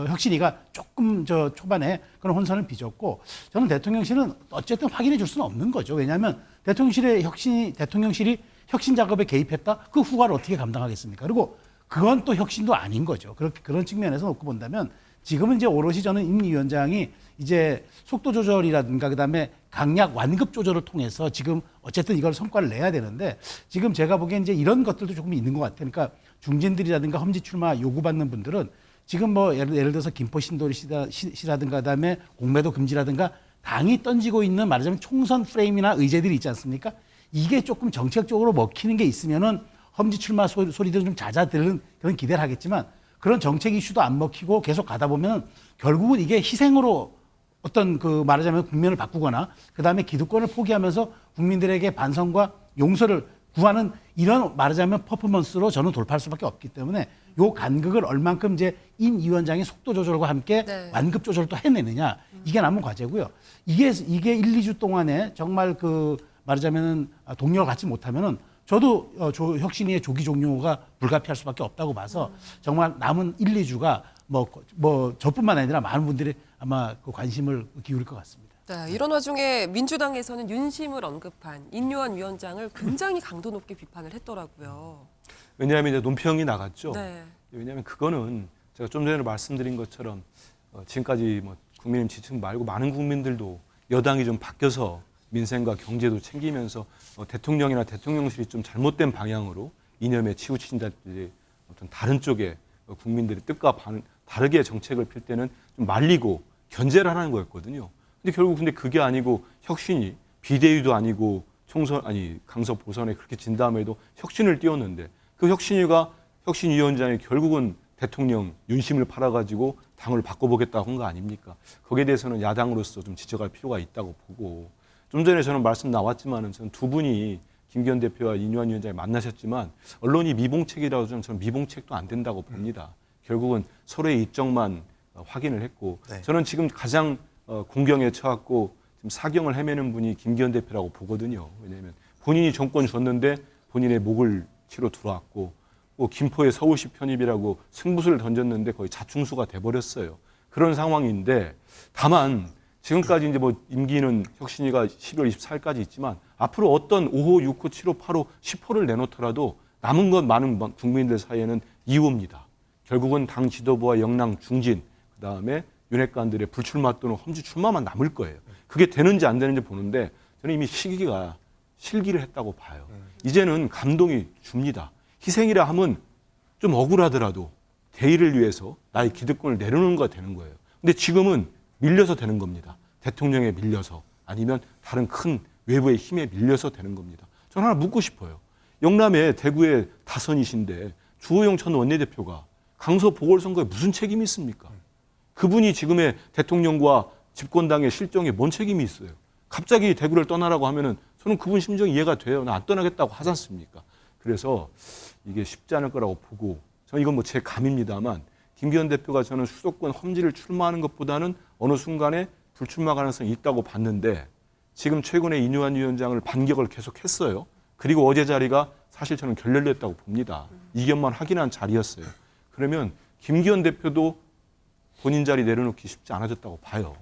혁신이가 조금 초반에 그런 혼선을 빚었고 저는 대통령실은 어쨌든 확인해 줄 수는 없는 거죠. 왜냐하면 대통령실이 혁신 작업에 개입했다? 그 후과를 어떻게 감당하겠습니까? 그리고 그건 또 혁신도 아닌 거죠. 그런 측면에서 놓고 본다면 지금은 이제 오롯이 저는 임 위원장이 이제 속도 조절이라든가 그다음에 강약 완급 조절을 통해서 지금 어쨌든 이걸 성과를 내야 되는데 지금 제가 보기엔 이제 이런 것들도 조금 있는 것 같아요. 그러니까 중진들이라든가 험지 출마 요구받는 분들은 지금 뭐 예를 들어서 김포 신도시라든가 그다음에 공매도 금지라든가 당이 던지고 있는 말하자면 총선 프레임이나 의제들이 있지 않습니까? 이게 조금 정책적으로 먹히는 게 있으면은 험지 출마 소리들은 좀 잦아드는 그런 기대를 하겠지만 그런 정책 이슈도 안 먹히고 계속 가다 보면 결국은 이게 희생으로 어떤 그 말하자면 국면을 바꾸거나 그다음에 기득권을 포기하면서 국민들에게 반성과 용서를 구하는 이런 말하자면 퍼포먼스로 저는 돌파할 수밖에 없기 때문에 요 간극을 얼만큼 이제 임 위원장의 속도 조절과 함께 완급 조절을 또 해내느냐 이게 남은 과제고요. 이게 1, 2주 동안에 정말 그 말하자면은 동력을 갖지 못하면은 저도 혁신위의 조기 종료가 불가피할 수밖에 없다고 봐서 정말 남은 1, 2주가 뭐 저뿐만 아니라 많은 분들이 아마 그 관심을 기울일 것 같습니다. 네, 이런 와중에 민주당에서는 윤심을 언급한 인요한 위원장을 굉장히 강도 높게 비판을 했더라고요. 왜냐하면 이제 논평이 나갔죠. 네. 왜냐하면 그거는 제가 좀 전에 말씀드린 것처럼 지금까지 뭐 국민의힘 지층 말고 많은 국민들도 여당이 좀 바뀌어서 민생과 경제도 챙기면서 대통령이나 대통령실이 좀 잘못된 방향으로 이념에 치우친다든지 어떤 다른 쪽에 국민들의 뜻과 다르게 정책을 필 때는 좀 말리고 견제를 하는 거였거든요. 근데 결국 그게 아니고 혁신이 비대위도 아니고 강서 보선에 그렇게 진 다음에도 혁신을 띄웠는데 그 혁신위원장이 결국은 대통령 윤심을 팔아가지고 당을 바꿔보겠다고 한 거 아닙니까? 거기에 대해서는 야당으로서 좀 지적할 필요가 있다고 보고 좀 전에 저는 말씀 나왔지만은 저는 두 분이 김기현 대표와 인요한 위원장이 만나셨지만 언론이 미봉책이라고 저는 미봉책도 안 된다고 봅니다. 결국은 서로의 입장만 확인을 했고 저는 지금 가장 공경에 처했고 지금 사경을 헤매는 분이 김기현 대표라고 보거든요. 왜냐하면 본인이 정권 줬는데 본인의 목을 치러 들어왔고 김포의 서울시 편입이라고 승부수를 던졌는데 거의 자충수가 돼버렸어요. 그런 상황인데 다만 지금까지 이제 뭐 임기는 혁신위가 12월 24일까지 있지만 앞으로 어떤 5호, 6호, 7호, 8호, 10호를 내놓더라도 남은 것 많은 국민들 사이에는 2호입니다. 결국은 당 지도부와 영랑 중진 그다음에 윤핵관들의 불출마 또는 험지 출마만 남을 거예요. 그게 되는지 안 되는지 보는데 저는 이미 시기가 실기를 했다고 봐요. 이제는 감동이 줍니다. 희생이라 하면 좀 억울하더라도 대의를 위해서 나의 기득권을 내려놓는 거가 되는 거예요. 근데 지금은 밀려서 되는 겁니다. 대통령에 밀려서 아니면 다른 큰 외부의 힘에 밀려서 되는 겁니다. 저는 하나 묻고 싶어요. 영남에 대구의 다선이신데 주호영 전 원내대표가 강서 보궐선거에 무슨 책임이 있습니까? 그분이 지금의 대통령과 집권당의 실정에 뭔 책임이 있어요? 갑자기 대구를 떠나라고 하면은 저는 그분 심정이 이해가 돼요. 나 안 떠나겠다고 하지 않습니까? 그래서 이게 쉽지 않을 거라고 보고 저는 이건 뭐 제 감입니다만 김기현 대표가 저는 수도권 험지를 출마하는 것보다는 어느 순간에 불출마 가능성이 있다고 봤는데 지금 최근에 인요한 위원장을 반격을 계속했어요. 그리고 어제 자리가 사실 저는 결렬됐다고 봅니다. 이견만 확인한 자리였어요. 그러면 김기현 대표도 본인 자리 내려놓기 쉽지 않아졌다고 봐요.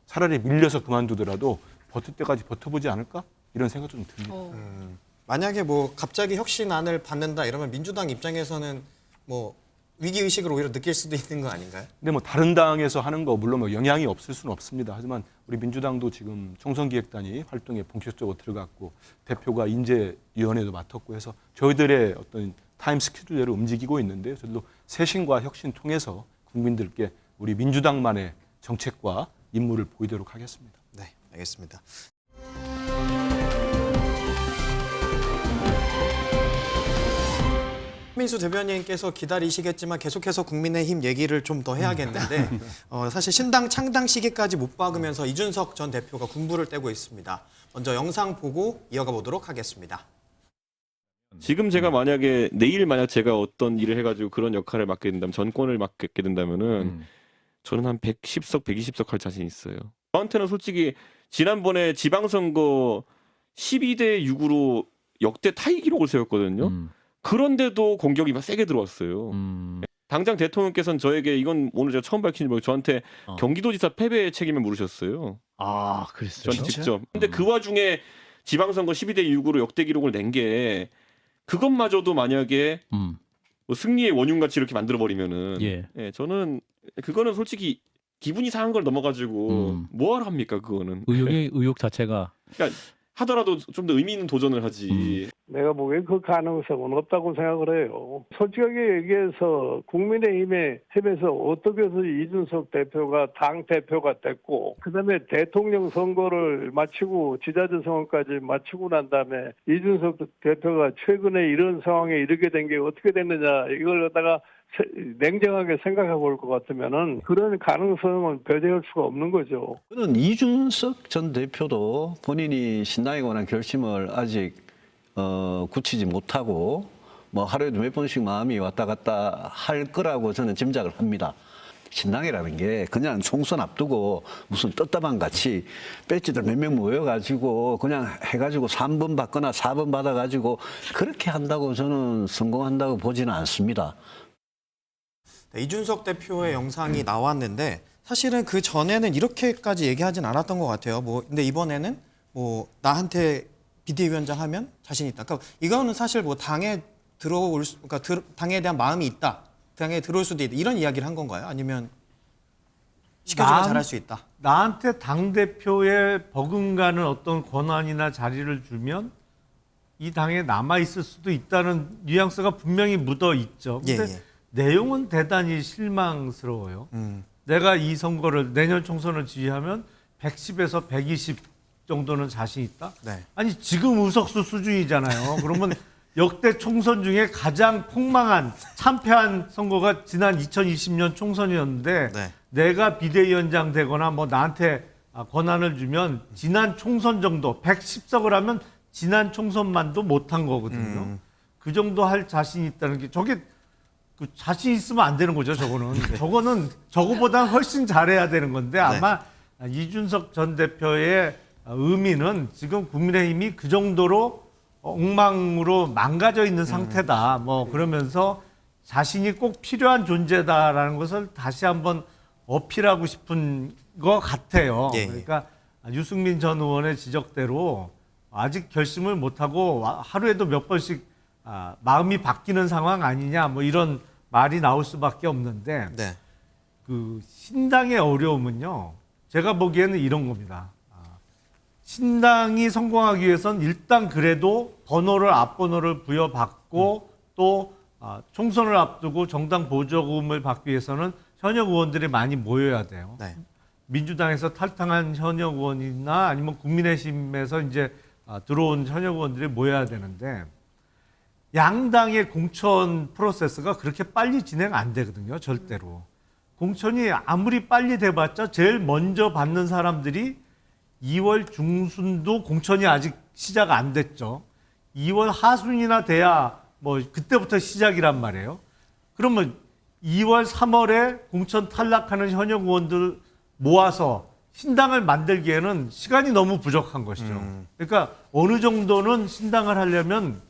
차라리 밀려서 그만두더라도 버틸 때까지 버텨보지 않을까? 이런 생각 좀 듭니다. 만약에 뭐 갑자기 혁신안을 받는다 이러면 민주당 입장에서는 뭐 위기의식을 오히려 느낄 수도 있는 거 아닌가요? 근데 뭐 다른 당에서 하는 거 물론 뭐 영향이 없을 수는 없습니다. 하지만 우리 민주당도 지금 총선기획단이 활동에 본격적으로 들어갔고 대표가 인재위원회도 맡았고 해서 저희들의 어떤 타임 스케줄대로 움직이고 있는데 저희도 쇄신과 혁신 통해서 국민들께 우리 민주당만의 정책과 임무를 보이도록 하겠습니다. 네, 알겠습니다. 민수 대변인께서 기다리시겠지만 계속해서 국민의힘 얘기를 좀 더 해야겠는데 사실 신당 창당 시기까지 못 박으면서 이준석 전 대표가 군부를 떼고 있습니다. 먼저 영상 보고 이어가 보도록 하겠습니다. 지금 제가 만약에 내일 만약 제가 어떤 일을 해가지고 그런 역할을 맡게 된다면 전권을 맡게 된다면은 저는 한 110석, 120석 할 자신 있어요. 저한테는 솔직히 지난번에 지방선거 12대 6으로 역대 타이 기록을 세웠거든요. 그런데도 공격이 막 세게 들어왔어요. 당장 대통령께서는 저에게 이건 오늘 제가 처음 밝히는 거고 저한테 경기도지사 패배의 책임을 물으셨어요. 아, 그랬어요? 저한테 직접. 근데 그 와중에 지방선거 12대 6으로 역대 기록을 낸 게 그것마저도 만약에 뭐 승리의 원흉같이 이렇게 만들어버리면은 예, 저는 그거는 솔직히 기분이 상한 걸 넘어가지고 뭐하러 합니까 그거는. 의혹 자체가. 그러니까 하더라도 좀 더 의미 있는 도전을 하지. 내가 보기엔 그 가능성은 없다고 생각을 해요. 솔직하게 얘기해서 국민의힘에 힘에서 어떻게 해서 이준석 대표가 당 대표가 됐고 그다음에 대통령 선거를 마치고 지자체 선거까지 마치고 난 다음에 이준석 대표가 최근에 이런 상황에 이르게 된 게 어떻게 됐느냐 이걸 갖다가 냉정하게 생각해 볼 것 같으면은 그런 가능성은 배제할 수가 없는 거죠. 저는 이준석 전 대표도 본인이 신당에 관한 결심을 아직 굳히지 못하고 뭐 하루에도 몇 번씩 마음이 왔다 갔다 할 거라고 저는 짐작을 합니다. 신당이라는 게 그냥 총선 앞두고 무슨 떴다방 같이 배지들 몇 명 모여가지고 그냥 해가지고 3번 받거나 4번 받아가지고 그렇게 한다고 저는 성공한다고 보지는 않습니다. 네, 이준석 대표의 영상이 나왔는데 사실은 그 전에는 이렇게까지 얘기하진 않았던 것 같아요. 근데 이번에는 나한테 비대위원장 하면 자신 있다. 그러니까 이거는 사실 당에 그러니까 당에 대한 마음이 있다. 당에 들어올 수도 있다. 이런 이야기를 한 건가요? 아니면 시켜주면 잘할 수 있다. 나한테 당 대표에 버금가는 어떤 권한이나 자리를 주면 이 당에 남아 있을 수도 있다는 뉘앙스가 분명히 묻어 있죠. 근데 내용은 대단히 실망스러워요. 내가 이 선거를 내년 총선을 지휘하면 110에서 120 정도는 자신 있다? 네. 아니 지금 의석수 수준이잖아요. 그러면 역대 총선 중에 가장 폭망한 참패한 선거가 지난 2020년 총선이었는데 내가 비대위원장 되거나 나한테 권한을 주면 지난 총선 정도 110석을 하면 지난 총선만도 못한 거거든요. 그 정도 할 자신이 있다는 게 저게 자신 있으면 안 되는 거죠. 저거는 저거보다 훨씬 잘해야 되는 건데 아마 이준석 전 대표의 의미는 지금 국민의힘이 그 정도로 엉망으로 망가져 있는 상태다. 그러면서 자신이 꼭 필요한 존재다라는 것을 다시 한번 어필하고 싶은 것 같아요. 그러니까 유승민 전 의원의 지적대로 아직 결심을 못하고 하루에도 몇 번씩 마음이 바뀌는 상황 아니냐 이런 말이 나올 수밖에 없는데 그 신당의 어려움은요. 제가 보기에는 이런 겁니다. 신당이 성공하기 위해서는 일단 그래도 앞번호를 부여받고 또 총선을 앞두고 정당 보조금을 받기 위해서는 현역 의원들이 많이 모여야 돼요. 민주당에서 탈당한 현역 의원이나 아니면 국민의힘에서 이제 들어온 현역 의원들이 모여야 되는데 양당의 공천 프로세스가 그렇게 빨리 진행 안 되거든요. 절대로. 공천이 아무리 빨리 돼봤자 제일 먼저 받는 사람들이 2월 중순도 공천이 아직 시작 안 됐죠. 2월 하순이나 돼야 그때부터 시작이란 말이에요. 그러면 2월 3월에 공천 탈락하는 현역 의원들 모아서 신당을 만들기에는 시간이 너무 부족한 것이죠. 그러니까 어느 정도는 신당을 하려면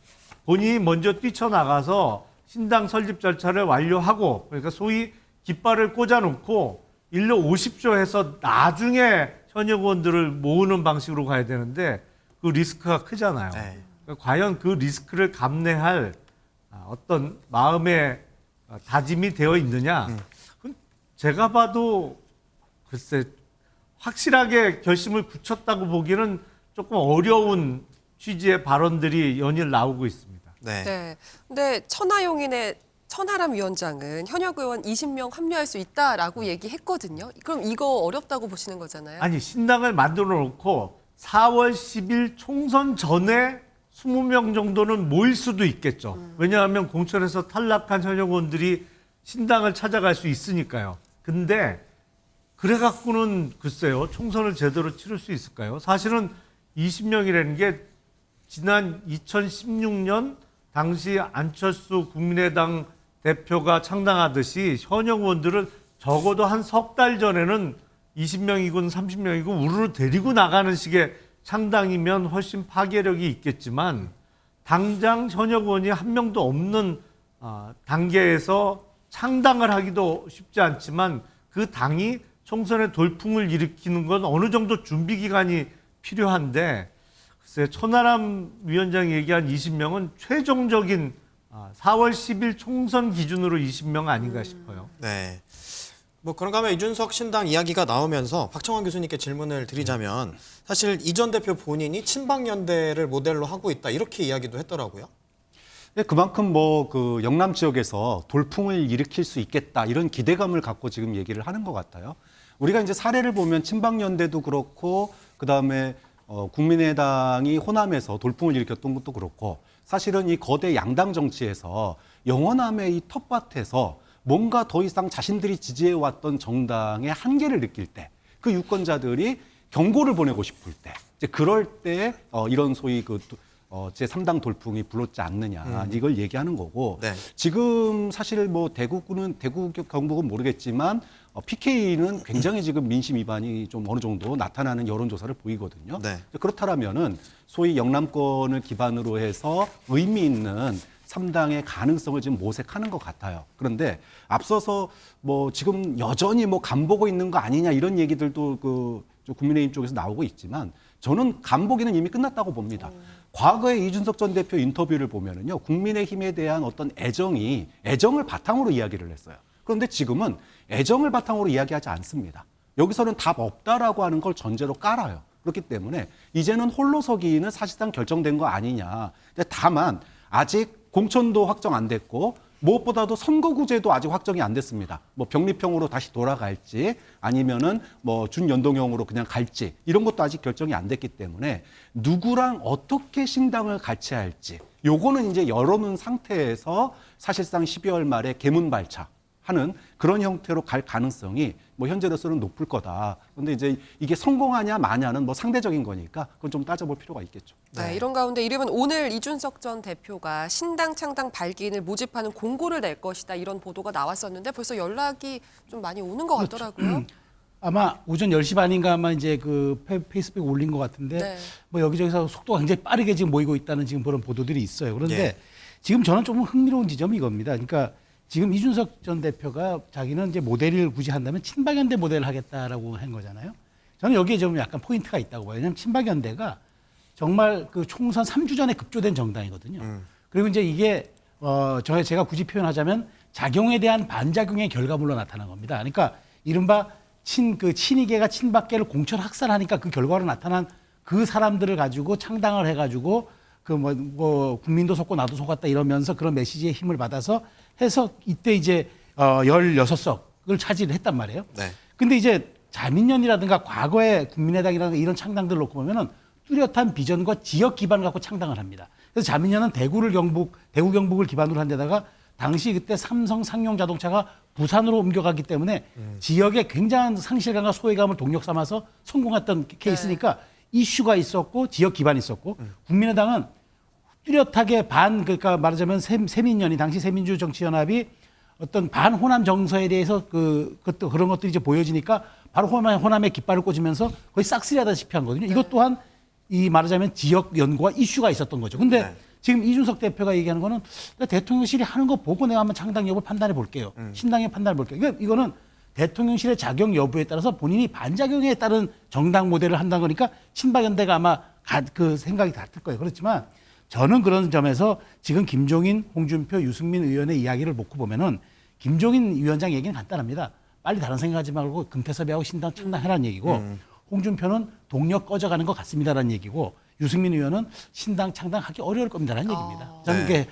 본인이 먼저 뛰쳐나가서 신당 설립 절차를 완료하고 그러니까 소위 깃발을 꽂아놓고 일로 오십시오 해서 나중에 현역 의원들을 모으는 방식으로 가야 되는데 그 리스크가 크잖아요. 그러니까 과연 그 리스크를 감내할 어떤 마음의 다짐이 되어 있느냐. 제가 봐도 글쎄 확실하게 결심을 굳혔다고 보기는 조금 어려운 취지의 발언들이 연일 나오고 있습니다. 네. 근데 천하용인의 천하람 위원장은 현역 의원 20명 합류할 수 있다라고 얘기했거든요. 그럼 이거 어렵다고 보시는 거잖아요. 아니 신당을 만들어 놓고 4월 10일 총선 전에 20명 정도는 모일 수도 있겠죠. 왜냐하면 공천에서 탈락한 현역 의원들이 신당을 찾아갈 수 있으니까요. 근데 그래갖고는 글쎄요, 총선을 제대로 치를 수 있을까요? 사실은 20명이라는 게 지난 2016년 당시 안철수 국민의당 대표가 창당하듯이 현역 의원들을 적어도 한 석 달 전에는 20명이건 30명이건 우르르 데리고 나가는 식의 창당이면 훨씬 파괴력이 있겠지만 당장 현역 의원이 한 명도 없는 단계에서 창당을 하기도 쉽지 않지만 그 당이 총선의 돌풍을 일으키는 건 어느 정도 준비 기간이 필요한데 글쎄 천하람 위원장이 얘기한 20명은 최종적인 4월 10일 총선 기준으로 20명 아닌가 싶어요. 네. 뭐 그런가 하면 이준석 신당 이야기가 나오면서 박청원 교수님께 질문을 드리자면 사실 이 전 대표 본인이 친박연대를 모델로 하고 있다 이렇게 이야기도 했더라고요. 네, 그만큼 뭐 그 영남 지역에서 돌풍을 일으킬 수 있겠다 이런 기대감을 갖고 지금 얘기를 하는 것 같아요. 우리가 이제 사례를 보면 친박연대도 그렇고 그다음에 국민의당이 호남에서 돌풍을 일으켰던 것도 그렇고 사실은 이 거대 양당 정치에서 영원함의 이 텃밭에서 뭔가 더 이상 자신들이 지지해왔던 정당의 한계를 느낄 때 그 유권자들이 경고를 보내고 싶을 때 이제 그럴 때 이런 소위 그 제3당 돌풍이 불렀지 않느냐 이걸 얘기하는 거고 네. 지금 사실 뭐 대구 경북은 모르겠지만 PK는 굉장히 지금 민심 위반이 좀 어느 정도 나타나는 여론조사를 보이거든요. 네. 그렇다면은 소위 영남권을 기반으로 해서 의미 있는 3당의 가능성을 지금 모색하는 것 같아요. 그런데 앞서서 뭐 지금 여전히 뭐 간보고 있는 거 아니냐 이런 얘기들도 그 국민의힘 쪽에서 나오고 있지만 저는 간보기는 이미 끝났다고 봅니다. 과거에 이준석 전 대표 인터뷰를 보면은요, 국민의힘에 대한 어떤 애정을 바탕으로 이야기를 했어요. 그런데 지금은 애정을 바탕으로 이야기하지 않습니다. 여기서는 답 없다라고 하는 걸 전제로 깔아요. 그렇기 때문에 이제는 홀로 서기는 사실상 결정된 거 아니냐. 다만 아직 공천도 확정 안 됐고 무엇보다도 선거구제도 아직 확정이 안 됐습니다. 뭐 병립형으로 다시 돌아갈지 아니면은 뭐 준연동형으로 그냥 갈지 이런 것도 아직 결정이 안 됐기 때문에 누구랑 어떻게 신당을 같이 할지 요거는 이제 열어놓은 상태에서 사실상 12월 말에 개문발차하는 그런 형태로 갈 가능성이 뭐 현재로서는 높을 거다. 그런데 이제 이게 성공하냐 마냐는 뭐 상대적인 거니까 그건 좀 따져볼 필요가 있겠죠. 네, 이런 가운데 이르면 오늘 이준석 전 대표가 신당 창당 발기인을 모집하는 공고를 낼 것이다 이런 보도가 나왔었는데 벌써 연락이 좀 많이 오는 것 같더라고요. 아마 오전 10시 반인가 아마 이제 그 페이스북에 올린 것 같은데 네. 뭐 여기저기서 속도가 굉장히 빠르게 지금 모이고 있다는 지금 그런 보도들이 있어요. 그런데 예. 지금 저는 조금 흥미로운 지점이 이겁니다. 그러니까 지금 이준석 전 대표가 자기는 이제 모델을 굳이 한다면 친박연대 모델을 하겠다라고 한 거잖아요. 저는 여기에 좀 약간 포인트가 있다고 봐요. 왜냐하면 친박연대가 정말 그 총선 3주 전에 급조된 정당이거든요. 그리고 이제 이게 제가 굳이 표현하자면 작용에 대한 반작용의 결과물로 나타난 겁니다. 그러니까 이른바 친이계가 친박계를 공천 학살하니까 그 결과로 나타난 그 사람들을 가지고 창당을 해가지고 국민도 속고 나도 속았다 이러면서 그런 메시지의 힘을 받아서 해서 이때 이제 16석을 차지를 했단 말이에요. 네. 근데 이제 자민련이라든가 과거의 국민의당이라든가 이런 창당들을 놓고 보면은 뚜렷한 비전과 지역 기반을 갖고 창당을 합니다. 그래서 자민련은 대구 경북을 기반으로 한 데다가 당시 그때 삼성 상용 자동차가 부산으로 옮겨갔기 때문에 지역에 굉장한 상실감과 소외감을 동력 삼아서 성공했던 케이스니까 이슈가 있었고 지역 기반이 있었고 국민의당은 뚜렷하게 그러니까 말하자면 새민연이 당시 새민주 정치연합이 어떤 반호남 정서에 대해서 그런 것들이 이제 보여지니까 바로 호남의 깃발을 꽂으면서 거의 싹쓸이하다시피 한 거거든요. 이것 또한 이 말하자면 지역 연구와 이슈가 있었던 거죠. 근데 지금 이준석 대표가 얘기하는 거는 대통령실이 하는 거 보고 내가 한번 창당 여부를 판단해 볼게요. 신당의 판단해 볼게요. 이거는 대통령실의 작용 여부에 따라서 본인이 반작용에 따른 정당 모델을 한다는 거니까 친박연대가 아마 그 생각이 같을 거예요. 그렇지만 저는 그런 점에서 지금 김종인, 홍준표, 유승민 의원의 이야기를 놓고 보면은 김종인 위원장 얘기는 간단합니다. 빨리 다른 생각하지 말고 금태섭이하고 신당 창당해라는 얘기고 홍준표는 동력 꺼져가는 것 같습니다라는 얘기고 유승민 의원은 신당 창당하기 어려울 겁니다라는 얘기입니다. 저는 이게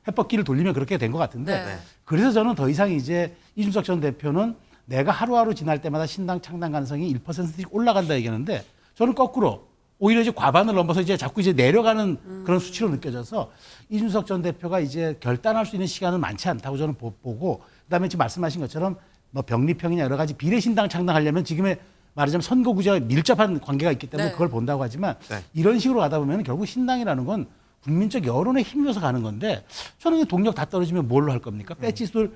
해법기를 돌리면 그렇게 된 것 같은데 그래서 저는 더 이상 이제 이준석 전 대표는 내가 하루하루 지날 때마다 신당 창당 가능성이 1%씩 올라간다 얘기하는데 저는 거꾸로 오히려 이제 과반을 넘어서 이제 자꾸 이제 내려가는 그런 수치로 느껴져서 이준석 전 대표가 이제 결단할 수 있는 시간은 많지 않다고 저는 보고, 그다음에 지금 말씀하신 것처럼 뭐 병리평이나 여러 가지 비례신당 창당하려면 지금의 말하자면 선거구제와 밀접한 관계가 있기 때문에 네. 그걸 본다고 하지만 네. 이런 식으로 가다 보면 결국 신당이라는 건 국민적 여론에 힘입어서 가는 건데, 저는 동력 다 떨어지면 뭘로 할 겁니까? 배지들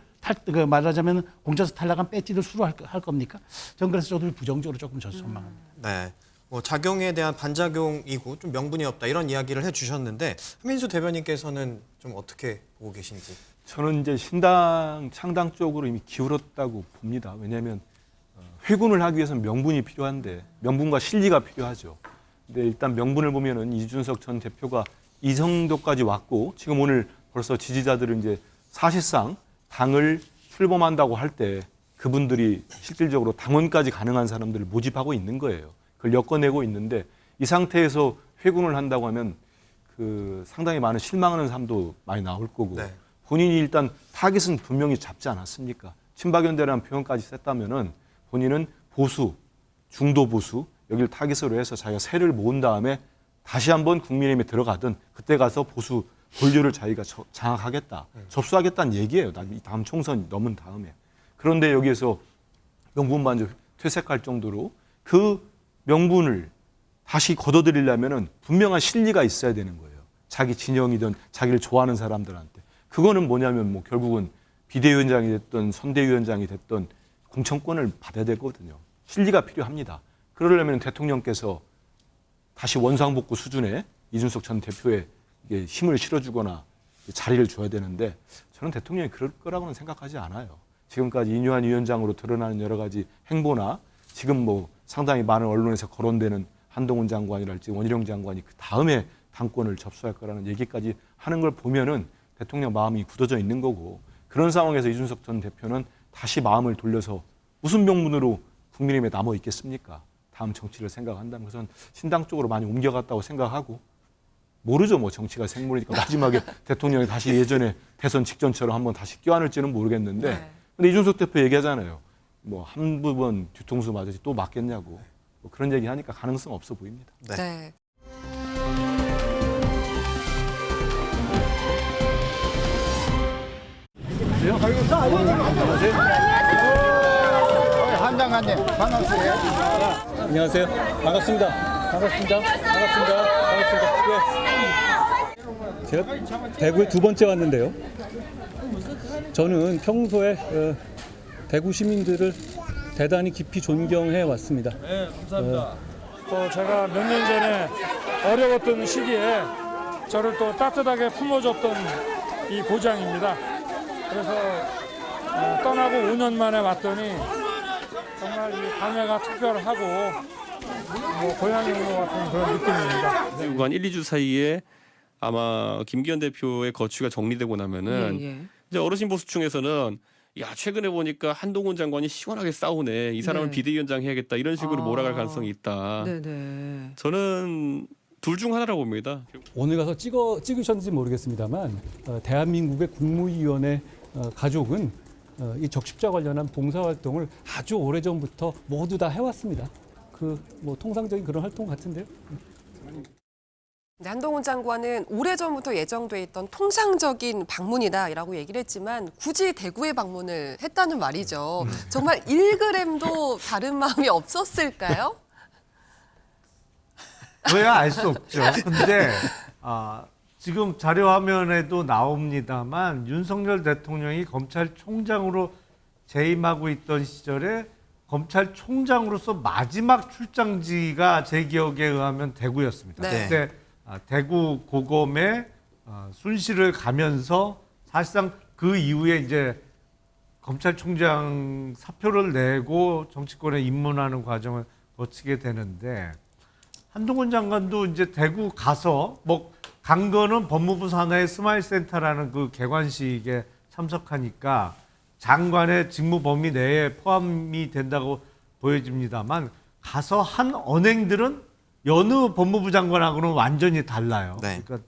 말하자면 공천에서 탈락한 배지들 수로 할 겁니까? 전 그래서 저도 부정적으로 조금 전망합니다. 네. 뭐 작용에 대한 반작용이고 좀 명분이 없다 이런 이야기를 해주셨는데, 한민수 대변인께서는 좀 어떻게 보고 계신지? 저는 이제 신당 창당 쪽으로 이미 기울었다고 봅니다. 왜냐하면 회군을 하기 위해서는 명분이 필요한데 명분과 실리가 필요하죠. 근데 일단 명분을 보면은 이준석 전 대표가 이 정도까지 왔고, 지금 오늘 벌써 지지자들은 이제 사실상 당을 출범한다고 할 때 그분들이 실질적으로 당원까지 가능한 사람들을 모집하고 있는 거예요. 그걸 엮어내고 있는데, 이 상태에서 회군을 한다고 하면 그 상당히 많은 실망하는 사람도 많이 나올 거고, 네. 본인이 일단 타깃은 분명히 잡지 않았습니까? 친박연대라는 표현까지 썼다면은 본인은 보수, 중도 보수 여기를 타깃으로 해서 자기가 세를 모은 다음에 다시 한번 국민의힘에 들어가든 그때 가서 보수 본류를 자기가 장악하겠다, 접수하겠다는 얘기예요. 다음 총선 넘은 다음에. 그런데 여기에서 명분만저 퇴색할 정도로 그 명분을 다시 걷어들이려면은 분명한 실리가 있어야 되는 거예요. 자기 진영이든 자기를 좋아하는 사람들한테. 그거는 뭐냐면 뭐 결국은 비대위원장이 됐든 선대위원장이 됐든 공천권을 받아야 되거든요. 실리가 필요합니다. 그러려면 대통령께서 다시 원상복구 수준의 이준석 전 대표에 힘을 실어주거나 자리를 줘야 되는데, 저는 대통령이 그럴 거라고는 생각하지 않아요. 지금까지 이뇨한 위원장으로 드러나는 여러 가지 행보나 지금 뭐 상당히 많은 언론에서 거론되는 한동훈 장관이랄지 원희룡 장관이 그 다음에 당권을 접수할 거라는 얘기까지 하는 걸 보면은 대통령 마음이 굳어져 있는 거고, 그런 상황에서 이준석 전 대표는 다시 마음을 돌려서 무슨 명분으로 국민의힘에 남아 있겠습니까? 다음 정치를 생각한다면. 그래서 신당 쪽으로 많이 옮겨갔다고 생각하고, 모르죠. 뭐 정치가 생물이니까 마지막에 대통령이 다시 예전에 대선 직전처럼 한번 다시 껴안을지는 모르겠는데, 네. 근데 이준석 대표 얘기하잖아요. 뭐 한 부분 뒤통수 맞으지 또 맞겠냐고. 뭐 그런 얘기 하니까 가능성 없어 보입니다. 네. 한장관님 반갑습니다. 안녕하세요. 반갑습니다. 반갑습니다. 반갑습니다. 반갑습니다. 예. 제가 대구에 두 번째 왔는데요. 저는 평소에 대구 시민들을 대단히 깊이 존경해 왔습니다. 네, 감사합니다. 또 제가 몇 년 전에 어려웠던 시기에 저를 또 따뜻하게 품어줬던 이 고장입니다. 그래서 떠나고 5년 만에 왔더니 정말 이 감회가 특별하고 뭐 고향에 온 것 같은 그런 느낌입니다. 그리고 한 1, 2주 사이에 아마 김기현 대표의 거취가 정리되고 나면은 이제 어르신 보수층에서는 야, 최근에 보니까 한동훈 장관이 시원하게 싸우네. 이 사람은 네. 비대위원장 해야겠다. 이런 식으로 몰아갈 가능성이 있다. 네네. 저는 둘 중 하나라고 봅니다. 오늘 가서 찍으셨는지 모르겠습니다만 대한민국의 국무위원회 가족은 이 적십자 관련한 봉사활동을 아주 오래전부터 모두 다 해왔습니다. 그 뭐 통상적인 그런 활동 같은데요. 네, 한동훈 장관은 오래전부터 예정돼 있던 통상적인 방문이다라고 얘기를 했지만 굳이 대구에 방문을 했다는 말이죠. 정말 1g도 다른 마음이 없었을까요? 그래야 알 수 없죠. 근데 지금 자료 화면에도 나옵니다만 윤석열 대통령이 검찰총장으로 재임하고 있던 시절에 검찰총장으로서 마지막 출장지가 제 기억에 의하면 대구였습니다. 네. 그때 대구 고검에 순실을 가면서 사실상 그 이후에 이제 검찰총장 사표를 내고 정치권에 입문하는 과정을 거치게 되는데, 한동훈 장관도 이제 대구 가서 뭐 간 거는 법무부 산하의 스마일센터라는 그 개관식에 참석하니까 장관의 직무 범위 내에 포함이 된다고 보여집니다만, 가서 한 언행들은 여느 법무부 장관하고는 완전히 달라요. 네. 그러니까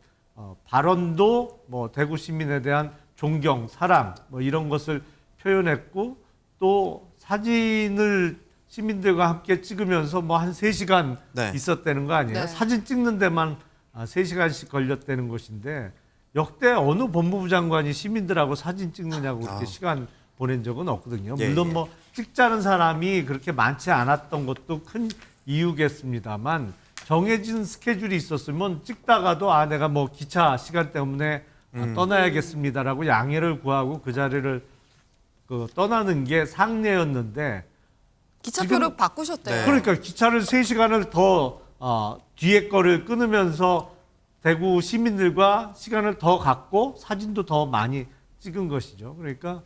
발언도 뭐 대구 시민에 대한 존경, 사랑 뭐 이런 것을 표현했고, 또 사진을 시민들과 함께 찍으면서 뭐 한 3시간 네. 있었다는 거 아니에요? 네. 사진 찍는 데만 3시간씩 걸렸다는 것인데 역대 어느 법무부 장관이 시민들하고 사진 찍느냐고 그렇게 시간 보낸 적은 없거든요. 예, 물론 예. 뭐 찍자는 사람이 그렇게 많지 않았던 것도 큰 이유겠습니다만 정해진 스케줄이 있었으면 찍다가도 내가 뭐 기차 시간 때문에 떠나야겠습니다라고 양해를 구하고 그 자리를 떠나는 게 상례였는데 기차표를 바꾸셨대요. 그러니까 기차를 3시간을 더 뒤에 거를 끊으면서 대구 시민들과 시간을 더 갖고 사진도 더 많이 찍은 것이죠. 그러니까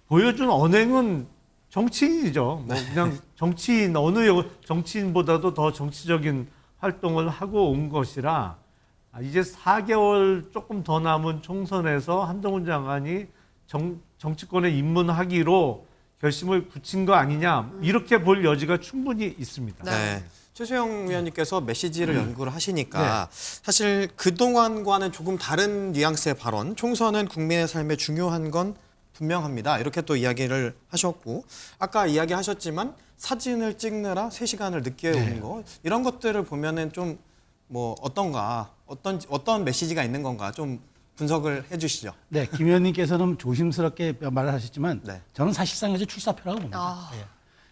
보여준 언행은 정치인이죠. 뭐 그냥 정치인 어느 정치인보다도 더 정치적인 활동을 하고 온 것이라 이제 4개월 조금 더 남은 총선에서 한동훈 장관이 정치권에 입문하기로 결심을 굳힌 거 아니냐 이렇게 볼 여지가 충분히 있습니다. 네. 최수영 위원님께서 메시지를 연구를 하시니까 사실 그동안과는 조금 다른 뉘앙스의 발언, 총선은 국민의 삶에 중요한 건 분명합니다. 이렇게 또 이야기를 하셨고 아까 이야기하셨지만 사진을 찍느라 3시간을 늦게 온 거 이런 것들을 보면은 좀 뭐 어떤가 어떤 메시지가 있는 건가 좀 분석을 해주시죠. 네, 김 의원님께서는 조심스럽게 말을 하셨지만 저는 사실상 이제 출사표라고 봅니다. 예.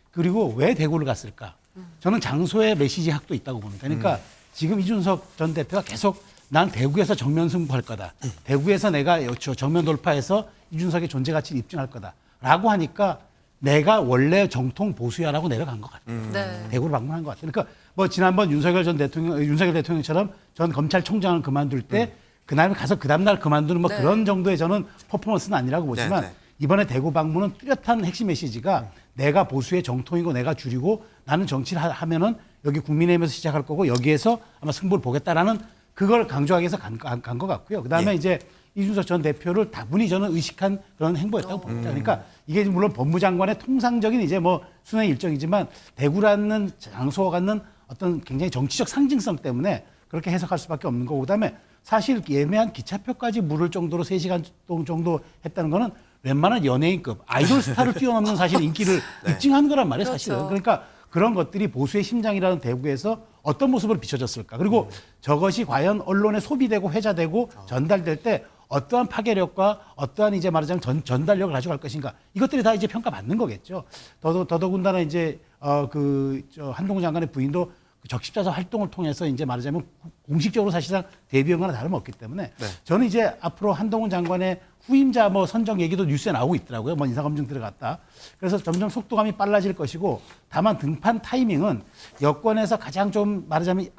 그리고 왜 대구를 갔을까? 저는 장소의 메시지 학도 있다고 봅니다. 그러니까 지금 이준석 전 대표가 계속 난 대구에서 정면 승부할 거다. 대구에서 내가 정면 돌파해서 이준석의 존재 가치를 입증할 거다라고 하니까 내가 원래 정통 보수야라고 내려간 것 같아요. 네. 대구를 방문한 것 같아요. 그러니까 뭐 지난번 윤석열 대통령처럼 전 검찰총장을 그만둘 때 그날 가서 그 다음날 그만두는 뭐 그런 정도의 저는 퍼포먼스는 아니라고 보지만 이번에 대구 방문은 뚜렷한 핵심 메시지가 내가 보수의 정통이고 내가 줄이고 나는 정치를 하면은 여기 국민의힘에서 시작할 거고 여기에서 아마 승부를 보겠다라는 그걸 강조하기 위해서 간 것 같고요. 그다음에 이제 이준석 전 대표를 다분히 저는 의식한 그런 행보였다고 봅니다. 그러니까 이게 물론 법무장관의 통상적인 이제 뭐 순회 일정이지만 대구라는 장소와 갖는 어떤 굉장히 정치적 상징성 때문에 그렇게 해석할 수밖에 없는 거고 그다음에 사실 예매한 기차표까지 물을 정도로 3시간 정도 했다는 거는 웬만한 연예인급 아이돌 스타를 뛰어넘는 사실 인기를 입증한 거란 말이에요. 사실은. 그러니까 그런 것들이 보수의 심장이라는 대구에서 어떤 모습으로 비춰졌을까. 그리고 저것이 과연 언론에 소비되고 회자되고 전달될 때 어떠한 파괴력과 어떠한 이제 말하자면 전달력을 가져갈 것인가. 이것들이 다 이제 평가받는 거겠죠. 더더군다나 이제 한동훈 장관의 부인도 적십자사 활동을 통해서 이제 말하자면 공식적으로 사실상 데뷔한 거나 다름없기 때문에 저는 이제 앞으로 한동훈 장관의 후임자 뭐 선정 얘기도 뉴스에 나오고 있더라고요. 뭐 인사검증 들어갔다. 그래서 점점 속도감이 빨라질 것이고 다만 등판 타이밍은 여권에서 가장 좀 말하자면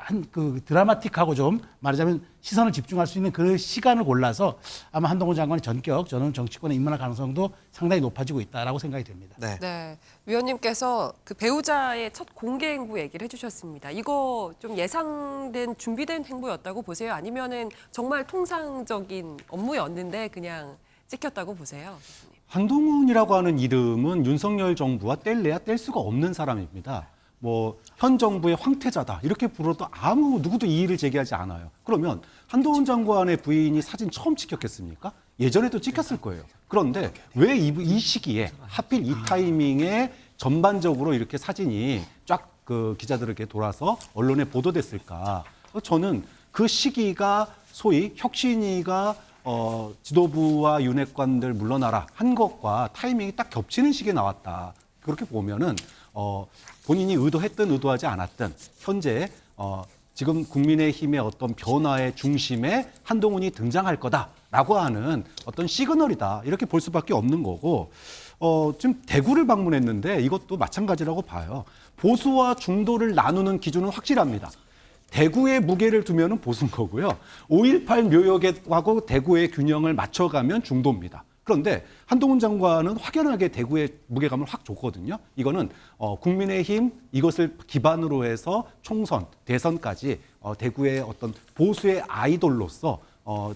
드라마틱하고 좀 말하자면 시선을 집중할 수 있는 그 시간을 골라서 아마 한동훈 장관의 전격 저는 정치권에 입문할 가능성도 상당히 높아지고 있다라고 생각이 됩니다. 네. 위원님께서 그 배우자의 첫 공개 행보 얘기를 해주셨습니다. 이거 좀 예상된 준비된 행보였다고 보세요? 아니면은 정말 통상적인 업무였는데 그냥 찍혔다고 보세요? 한동훈이라고 하는 이름은 윤석열 정부와 뗄래야 뗄 수가 없는 사람입니다. 뭐 현 정부의 황태자다 이렇게 불러도 누구도 이의를 제기하지 않아요. 그러면 한동훈 장관의 부인이 사진 처음 찍혔겠습니까? 예전에도 찍혔을 거예요. 그런데 왜 이 시기에 하필 이 타이밍에 전반적으로 이렇게 사진이 쫙 그 기자들에게 돌아서 언론에 보도됐을까? 저는 그 시기가 소위 혁신위가 지도부와 윤핵관들 물러나라 한 것과 타이밍이 딱 겹치는 시기에 나왔다. 그렇게 보면은 본인이 의도했든 의도하지 않았든 현재 지금 국민의힘의 어떤 변화의 중심에 한동훈이 등장할 거다라고 하는 어떤 시그널이다. 이렇게 볼 수밖에 없는 거고 지금 대구를 방문했는데 이것도 마찬가지라고 봐요. 보수와 중도를 나누는 기준은 확실합니다. 대구에 무게를 두면 보수인 거고요. 5.18 묘역하고 대구의 균형을 맞춰가면 중도입니다. 그런데 한동훈 장관은 확연하게 대구의 무게감을 확 줬거든요. 이거는 국민의힘 이것을 기반으로 해서 총선, 대선까지 대구의 어떤 보수의 아이돌로서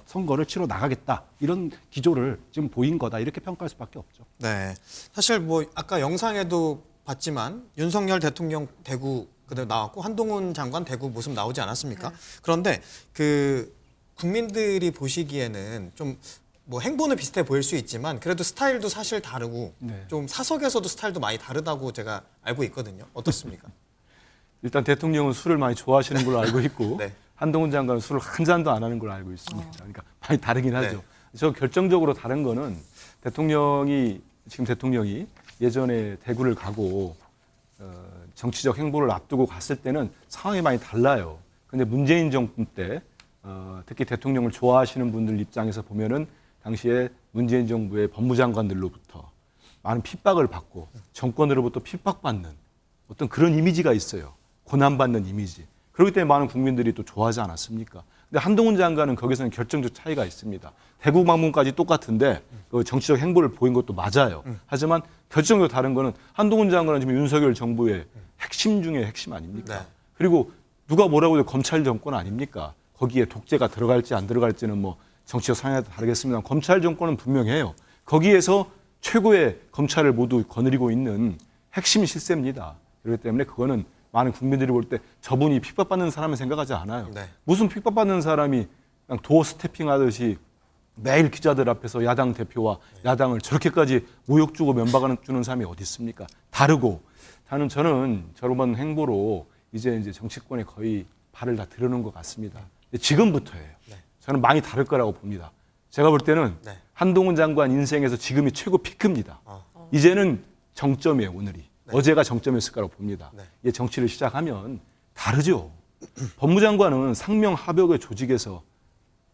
선거를 치러 나가겠다. 이런 기조를 지금 보인 거다. 이렇게 평가할 수밖에 없죠. 네. 사실 뭐 아까 영상에도 봤지만 윤석열 대통령 대구 그대로 나왔고 한동훈 장관 대구 모습 나오지 않았습니까? 그런데 그 국민들이 보시기에는 좀 뭐 행보는 비슷해 보일 수 있지만 그래도 스타일도 사실 다르고 네. 좀 사석에서도 스타일도 많이 다르다고 제가 알고 있거든요. 어떻습니까? 일단 대통령은 술을 많이 좋아하시는 걸로 알고 있고 네. 한동훈 장관은 술을 한 잔도 안 하는 걸로 알고 있습니다. 그러니까 많이 다르긴 하죠. 네. 저 결정적으로 다른 거는 지금 대통령이 예전에 대구를 가고 정치적 행보를 앞두고 갔을 때는 상황이 많이 달라요. 근데 문재인 정부 때 특히 대통령을 좋아하시는 분들 입장에서 보면은 당시에 문재인 정부의 법무장관들로부터 많은 핍박을 받고 정권으로부터 핍박받는 어떤 그런 이미지가 있어요. 고난받는 이미지. 그렇기 때문에 많은 국민들이 또 좋아하지 않았습니까? 근데 한동훈 장관은 거기서는 결정적 차이가 있습니다. 대구 방문까지 똑같은데 그 정치적 행보를 보인 것도 맞아요. 하지만 결정적으로 다른 거는 한동훈 장관은 지금 윤석열 정부의 핵심 중에 핵심 아닙니까? 네. 그리고 누가 뭐라고 해도 검찰 정권 아닙니까? 거기에 독재가 들어갈지 안 들어갈지는 뭐 정치적 상황에 따라 다르겠습니다만 검찰 정권은 분명해요. 거기에서 최고의 검찰을 모두 거느리고 있는 핵심 실세입니다. 그렇기 때문에 그거는 많은 국민들이 볼 때 저분이 핍박받는 사람을 생각하지 않아요. 네. 무슨 핍박받는 사람이 그냥 도어 스태핑 하듯이 매일 기자들 앞에서 야당 대표와 야당을 저렇게까지 모욕 주고 면박 주는 사람이 어디 있습니까? 다르고 저는 저런 행보로 이제 정치권에 거의 발을 다 들여놓은 것 같습니다. 지금부터예요. 네. 저는 많이 다를 거라고 봅니다. 제가 볼 때는 네. 한동훈 장관 인생에서 지금이 최고 피크입니다. 이제는 정점이에요, 오늘이. 네. 어제가 정점이었을 거라고 봅니다. 네. 이제 정치를 시작하면 다르죠. 법무장관은 상명하벽의 조직에서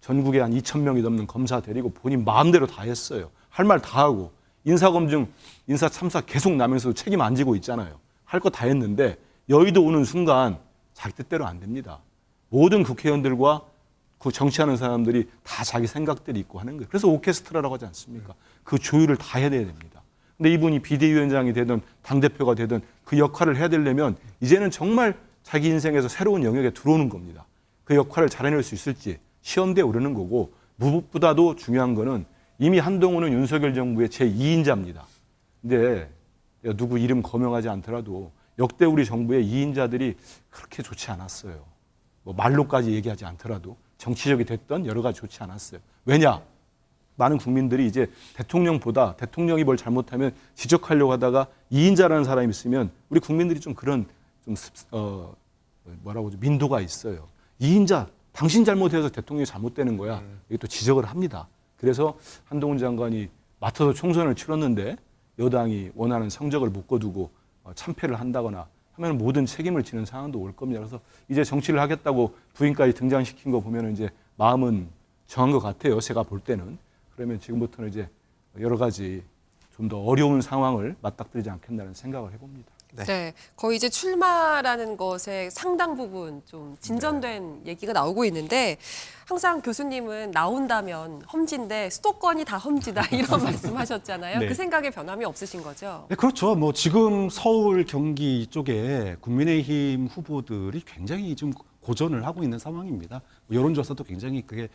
전국에 한 2,000명이 넘는 검사 데리고 본인 마음대로 다 했어요. 할 말 다 하고 인사검증, 인사참사 계속 나면서 책임 안 지고 있잖아요. 할 거 다 했는데 여의도 오는 순간 자기 뜻대로 안 됩니다. 모든 국회의원들과 그 정치하는 사람들이 다 자기 생각들이 있고 하는 거예요. 그래서 오케스트라라고 하지 않습니까? 그 조율을 다 해야 됩니다. 근데 이분이 비대위원장이 되든 당대표가 되든 그 역할을 해야 되려면 이제는 정말 자기 인생에서 새로운 영역에 들어오는 겁니다. 그 역할을 잘해낼 수 있을지 시험대에 오르는 거고 무엇보다도 중요한 거는 이미 한동훈은 윤석열 정부의 제2인자입니다. 근데 누구 이름 거명하지 않더라도 역대 우리 정부의 2인자들이 그렇게 좋지 않았어요. 뭐 말로까지 얘기하지 않더라도 정치적이 됐던 여러 가지 좋지 않았어요. 왜냐? 많은 국민들이 이제 대통령보다 대통령이 뭘 잘못하면 지적하려고 하다가 2인자라는 사람이 있으면 우리 국민들이 좀 그런 뭐라고 하죠? 민도가 있어요. 2인자 당신 잘못해서 대통령이 잘못되는 거야. 이게 또 지적을 합니다. 그래서 한동훈 장관이 맡아서 총선을 치렀는데 여당이 원하는 성적을 묶어두고 참패를 한다거나 하면 모든 책임을 지는 상황도 올 겁니다. 그래서 이제 정치를 하겠다고 부인까지 등장시킨 거 보면 이제 마음은 정한 것 같아요. 제가 볼 때는. 그러면 지금부터는 이제 여러 가지 좀 더 어려운 상황을 맞닥뜨리지 않겠나는 생각을 해봅니다. 네, 거의 이제 출마라는 것에 상당 부분 좀 진전된 얘기가 나오고 있는데 항상 교수님은 나온다면 험지인데 수도권이 다 험지다 이런 말씀하셨잖아요. 네. 그 생각에 변함이 없으신 거죠? 네, 그렇죠. 뭐 지금 서울, 경기 쪽에 국민의힘 후보들이 굉장히 좀 고전을 하고 있는 상황입니다. 여론조사도 굉장히 그게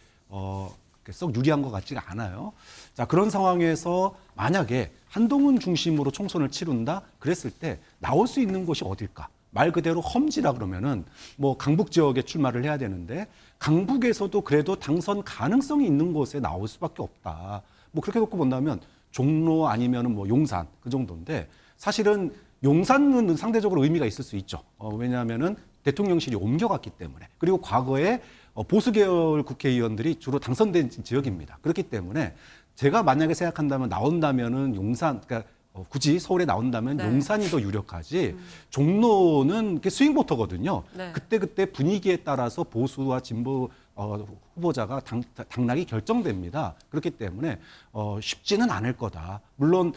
썩 유리한 것 같지가 않아요. 자, 그런 상황에서 만약에 한동훈 중심으로 총선을 치른다 그랬을 때 나올 수 있는 곳이 어딜까? 말 그대로 험지라 그러면은 뭐 강북 지역에 출마를 해야 되는데 강북에서도 그래도 당선 가능성이 있는 곳에 나올 수밖에 없다. 뭐 그렇게 놓고 본다면 종로 아니면은 뭐 용산 그 정도인데 사실은 용산은 상대적으로 의미가 있을 수 있죠. 왜냐하면은 대통령실이 옮겨갔기 때문에 그리고 과거에 보수 계열 국회의원들이 주로 당선된 지역입니다. 그렇기 때문에 제가 만약에 생각한다면 나온다면은 용산, 그러니까 굳이 서울에 나온다면 네. 용산이 더 유력하지. 종로는 스윙보터거든요. 네. 그때 분위기에 따라서 보수와 진보 후보자가 당락이 결정됩니다. 그렇기 때문에 쉽지는 않을 거다. 물론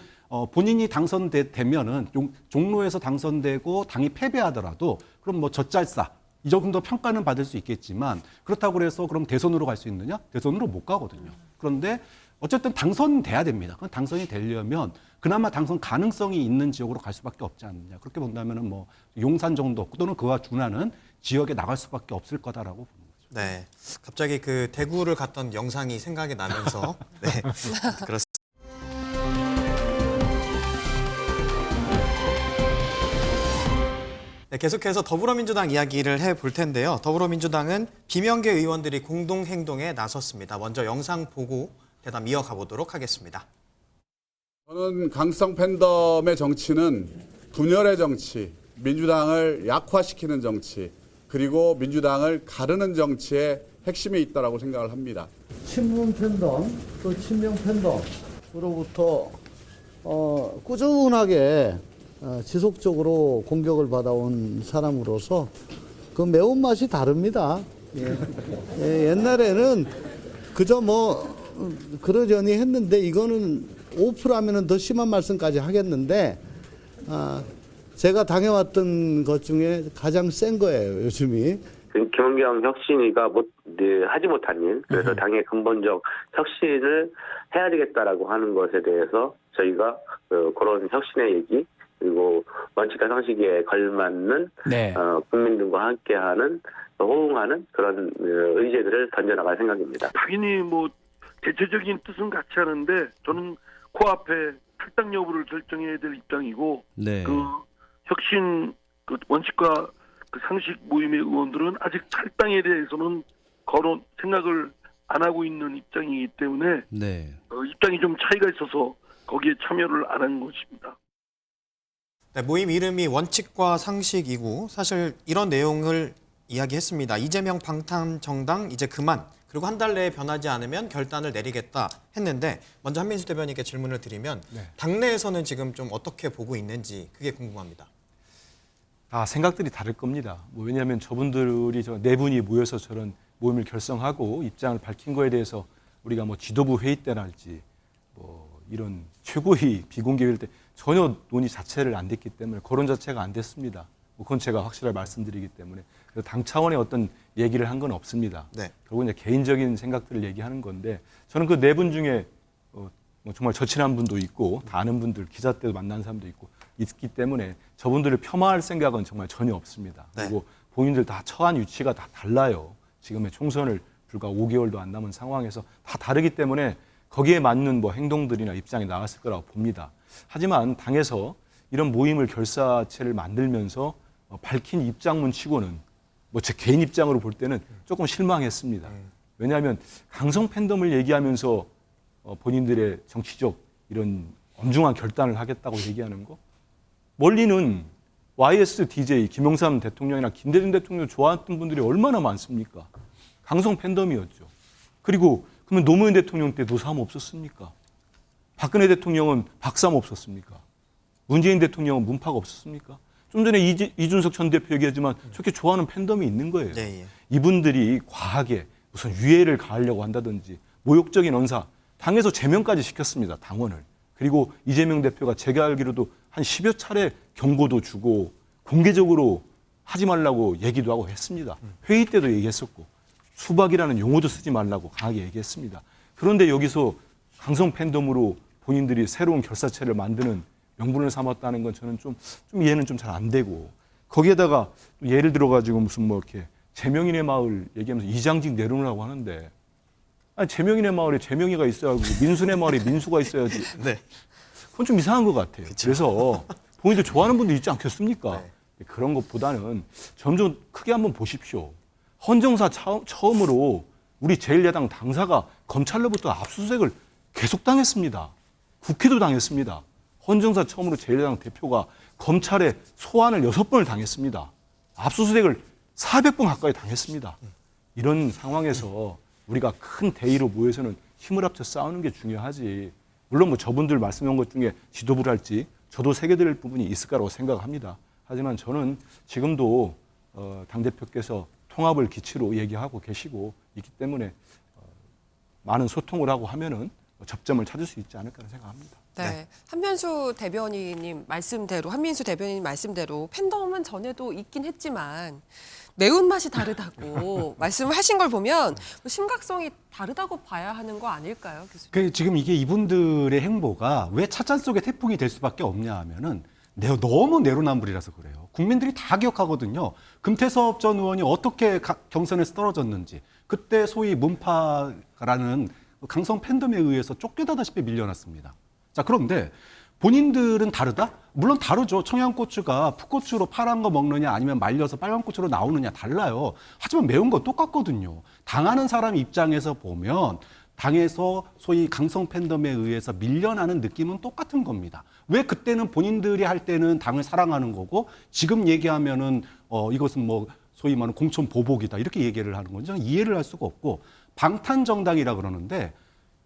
본인이 당선되면은 종로에서 당선되고 당이 패배하더라도 그럼 뭐 젖잘싸 이 정도 평가는 받을 수 있겠지만 그렇다고 해서 그럼 대선으로 갈 수 있느냐? 대선으로 못 가거든요. 그런데 어쨌든 당선돼야 됩니다. 그럼 당선이 되려면 그나마 당선 가능성이 있는 지역으로 갈 수밖에 없지 않느냐. 그렇게 본다면은 뭐 용산 정도 또는 그와 준하는 지역에 나갈 수밖에 없을 거다라고 보는 거죠. 네, 갑자기 그 대구를 갔던 영상이 생각이 나면서 네, 그렇습니다. 네, 계속해서 더불어민주당 이야기를 해볼 텐데요. 더불어민주당은 비명계 의원들이 공동행동에 나섰습니다. 먼저 영상 보고 대담 이어가 보도록 하겠습니다. 저는 강성 팬덤의 정치는 분열의 정치, 민주당을 약화시키는 정치, 그리고 민주당을 가르는 정치의 핵심에 있다고 생각을 합니다. 친문 팬덤, 또 친명 팬덤으로부터 꾸준하게 지속적으로 공격을 받아온 사람으로서 그 매운맛이 다릅니다. 옛날에는 그저 그러려니 했는데 이거는 오프라면은 더 심한 말씀까지 하겠는데 제가 당해왔던 것 중에 가장 센 거예요, 요즘이. 김원경 혁신위가 하지 못한 일, 그래서 당의 근본적 혁신을 해야 되겠다라고 하는 것에 대해서 저희가 그런 혁신의 얘기, 그리고 원칙과 상식에 걸맞는 국민들과 함께하는 호응하는 그런 의제들을 던져나갈 생각입니다. 당연히 대체적인 뜻은 같이 하는데 저는 코앞에 탈당 여부를 결정해야 될 입장이고 그 혁신 원칙과 상식 모임의 의원들은 아직 탈당에 대해서는 생각을 안 하고 있는 입장이기 때문에 입장이 좀 차이가 있어서 거기에 참여를 안 한 것입니다. 네, 모임 이름이 원칙과 상식이고 사실 이런 내용을 이야기했습니다. 이재명 방탄정당 이제 그만, 그리고 한 달 내에 변하지 않으면 결단을 내리겠다 했는데, 먼저 한민수 대변인께 질문을 드리면 당내에서는 지금 좀 어떻게 보고 있는지 그게 궁금합니다. 생각들이 다를 겁니다. 왜냐하면 저분들이 네 분이 모여서 저런 모임을 결성하고 입장을 밝힌 거에 대해서 우리가 지도부 회의 때랄지 이런 최고위 비공개 회의 때 전혀 논의 자체를 안 됐기 때문에, 거론 자체가 안 됐습니다. 그건 제가 확실하게 말씀드리기 때문에 그래서 당 차원의 어떤 얘기를 한 건 없습니다. 결국 이제 개인적인 생각들을 얘기하는 건데, 저는 그 네 분 중에 정말 절친한 분도 있고 다 아는 분들, 기자 때도 만난 사람도 있기 때문에 저분들을 폄하할 생각은 정말 전혀 없습니다. 그리고 본인들 다 처한 위치가 다 달라요. 지금의 총선을 불과 5개월도 안 남은 상황에서 다 다르기 때문에 거기에 맞는 행동들이나 입장이 나왔을 거라고 봅니다. 하지만 당에서 이런 모임을 결사체를 만들면서 밝힌 입장문 치고는 제 개인 입장으로 볼 때는 조금 실망했습니다. 왜냐하면 강성 팬덤을 얘기하면서 본인들의 정치적 이런 엄중한 결단을 하겠다고 얘기하는 거, 멀리는 YS DJ 김영삼 대통령이나 김대중 대통령 좋아했던 분들이 얼마나 많습니까? 강성 팬덤이었죠. 그리고 그러면 노무현 대통령 때 노사모 없었습니까? 박근혜 대통령은 박사모 없었습니까? 문재인 대통령은 문파가 없었습니까? 좀 전에 이준석 전 대표 얘기하지만 저렇게 좋아하는 팬덤이 있는 거예요. 이분들이 과하게 무슨 유해를 가하려고 한다든지 모욕적인 언사, 당에서 제명까지 시켰습니다. 당원을. 그리고 이재명 대표가 제가 알기로도 한 10여 차례 경고도 주고 공개적으로 하지 말라고 얘기도 하고 했습니다. 회의 때도 얘기했었고 수박이라는 용어도 쓰지 말라고 강하게 얘기했습니다. 그런데 여기서 강성 팬덤으로 본인들이 새로운 결사체를 만드는 명분을 삼았다는 건 저는 좀 이해는 좀 잘 안 되고, 거기에다가 예를 들어가지고 무슨 이렇게 제명인의 마을 얘기하면서 이장직 내려놓으라고 하는데, 아니 제명인의 마을에 제명이가 있어야 하고 민순의 마을에 민수가 있어야지. 그건 좀 이상한 것 같아요. 그래서 본인들 좋아하는 분들 있지 않겠습니까? 그런 것보다는 점점 크게 한번 보십시오. 헌정사 처음으로 우리 제1야당 당사가 검찰로부터 압수수색을 계속 당했습니다. 국회도 당했습니다. 헌정사 처음으로 제1야당 대표가 검찰에 소환을 6번을 당했습니다. 압수수색을 400번 가까이 당했습니다. 이런 상황에서 우리가 큰 대의로 모여서는 힘을 합쳐 싸우는 게 중요하지. 물론 저분들 말씀한 것 중에 지도부랄지 저도 새겨드릴 부분이 있을 거라고 생각합니다. 하지만 저는 지금도 당대표께서 통합을 기치로 얘기하고 계시고 있기 때문에 많은 소통을 하고 하면은 접점을 찾을 수 있지 않을까 생각합니다. 네. 한민수 대변인님 말씀대로 팬덤은 전에도 있긴 했지만 매운맛이 다르다고 말씀을 하신 걸 보면 심각성이 다르다고 봐야 하는 거 아닐까요, 교수님? 지금 이게 이분들의 행보가 왜 찻잔 속에 태풍이 될 수밖에 없냐 하면은 너무 내로남불이라서 그래요. 국민들이 다 기억하거든요. 금태섭 전 의원이 어떻게 경선에서 떨어졌는지, 그때 소위 문파라는 강성 팬덤에 의해서 쫓겨다다시피 밀려났습니다. 자, 그런데 본인들은 다르다? 물론 다르죠. 청양고추가 풋고추로 파란 거 먹느냐 아니면 말려서 빨간 고추로 나오느냐 달라요. 하지만 매운 거 똑같거든요. 당하는 사람 입장에서 보면 당에서 소위 강성 팬덤에 의해서 밀려나는 느낌은 똑같은 겁니다. 왜 그때는 본인들이 할 때는 당을 사랑하는 거고 지금 얘기하면은 이것은 뭐 소위 말하는 공천 보복이다 이렇게 얘기를 하는 건지 저는 이해를 할 수가 없고 방탄정당이라 그러는데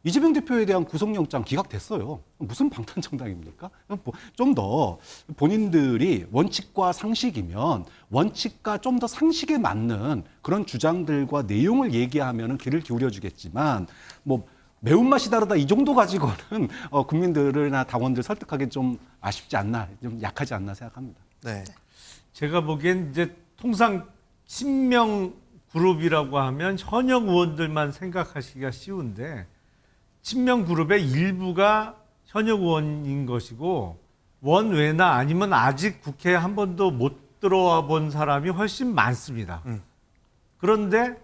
이재명 대표에 대한 구속영장 기각됐어요. 무슨 방탄정당입니까? 좀 더 본인들이 원칙과 상식이면 원칙과 좀 더 상식에 맞는 그런 주장들과 내용을 얘기하면 귀를 기울여주겠지만 뭐 매운맛이 다르다 이 정도 가지고는 국민들이나 당원들 설득하기 좀 아쉽지 않나, 좀 약하지 않나 생각합니다. 네. 제가 보기엔 이제 통상 친명 그룹이라고 하면 현역 의원들만 생각하시기가 쉬운데 친명 그룹의 일부가 현역 의원인 것이고 원외나 아니면 아직 국회에 한 번도 못 들어와 본 사람이 훨씬 많습니다. 그런데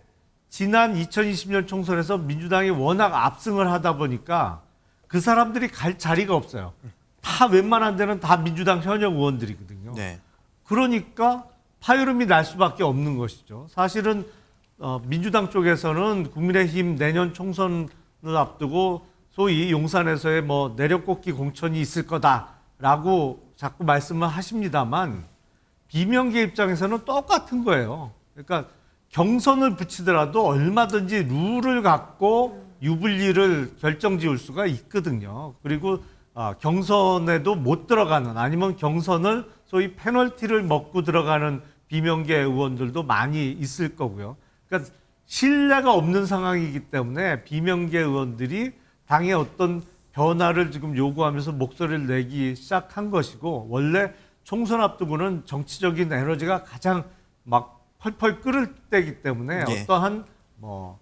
지난 2020년 총선에서 민주당이 워낙 압승을 하다 보니까 그 사람들이 갈 자리가 없어요. 다 웬만한 데는 다 민주당 현역 의원들이거든요. 네. 그러니까 파열음이 날 수밖에 없는 것이죠. 사실은 민주당 쪽에서는 국민의힘 내년 총선을 앞두고 소위 용산에서의 뭐 내력뽑기 공천이 있을 거다라고 자꾸 말씀을 하십니다만 비명계 입장에서는 똑같은 거예요. 그러니까 경선을 붙이더라도 얼마든지 룰을 갖고 유불리를 결정지을 수가 있거든요. 그리고 경선에도 못 들어가는 아니면 경선을 소위 페널티를 먹고 들어가는 비명계 의원들도 많이 있을 거고요. 그러니까 신뢰가 없는 상황이기 때문에 비명계 의원들이 당의 어떤 변화를 지금 요구하면서 목소리를 내기 시작한 것이고 원래 총선 앞두고는 정치적인 에너지가 가장 막 펄펄 끓을 때이기 때문에 예. 어떠한 뭐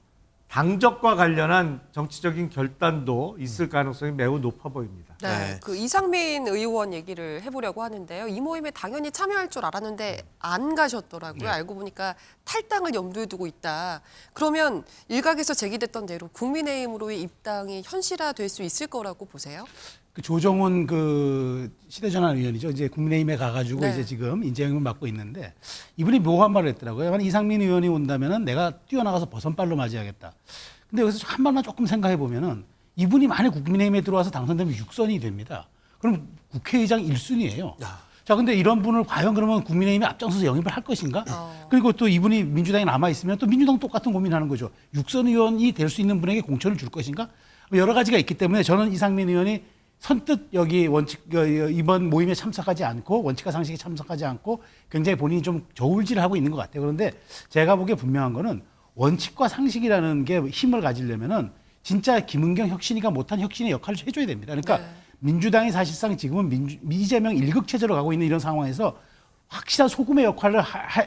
당적과 관련한 정치적인 결단도 있을 가능성이 매우 높아 보입니다. 네, 그 이상민 의원 얘기를 해보려고 하는데요. 이 모임에 당연히 참여할 줄 알았는데 안 가셨더라고요. 네. 알고 보니까 탈당을 염두에 두고 있다. 그러면 일각에서 제기됐던 대로 국민의힘으로의 입당이 현실화될 수 있을 거라고 보세요? 그 조정훈 그 시대전환 의원이죠. 이제 국민의힘에 가가지고 네. 이제 지금 인재영입을 맡고 있는데 이분이 묘한 말을 했더라고요. 만약 이상민 의원이 온다면은 내가 뛰어나가서 버선발로 맞이하겠다. 근데 여기서 한 발만 조금 생각해 보면은 이분이 만약 국민의힘에 들어와서 당선되면 6선이 됩니다. 그럼 국회의장 1순위예요. 자, 근데 이런 분을 과연 그러면 국민의힘이 앞장서서 영입을 할 것인가? 그리고 또 이분이 민주당에 남아 있으면 또 민주당 똑같은 고민하는 거죠. 6선 의원이 될 수 있는 분에게 공천을 줄 것인가? 여러 가지가 있기 때문에 저는 이상민 의원이 선뜻 여기 이번 모임에 참석하지 않고 원칙과 상식에 참석하지 않고 굉장히 본인이 좀 저울질하고 있는 것 같아요. 그런데 제가 보기에 분명한 거는 원칙과 상식이라는 게 힘을 가지려면은 진짜 김은경 혁신이가 못한 혁신의 역할을 해줘야 됩니다. 그러니까 민주당이 사실상 지금은 이재명 일극 체제로 가고 있는 이런 상황에서 확실한 소금의 역할을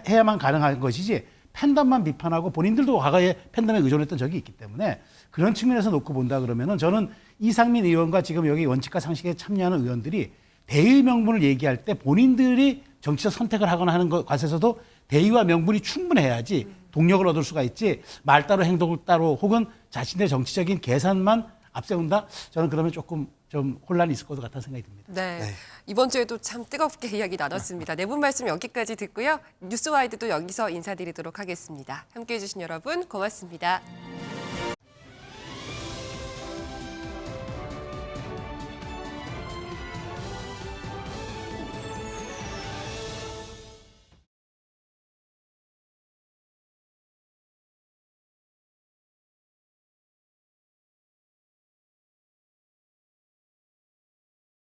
해야만 가능한 것이지 팬덤만 비판하고 본인들도 과거에 팬덤에 의존했던 적이 있기 때문에 그런 측면에서 놓고 본다 그러면은 저는 이상민 의원과 지금 여기 원칙과 상식에 참여하는 의원들이 대의 명분을 얘기할 때 본인들이 정치적 선택을 하거나 하는 것에서도 대의와 명분이 충분해야지 동력을 얻을 수가 있지 말 따로 행동 따로 혹은 자신의 정치적인 계산만 앞세운다? 저는 그러면 조금 좀 혼란이 있을 것 같다는 생각이 듭니다. 네. 이번 주에도 참 뜨겁게 이야기 나눴습니다. 네 분 말씀 여기까지 듣고요. 뉴스와이드도 여기서 인사드리도록 하겠습니다. 함께해 주신 여러분 고맙습니다.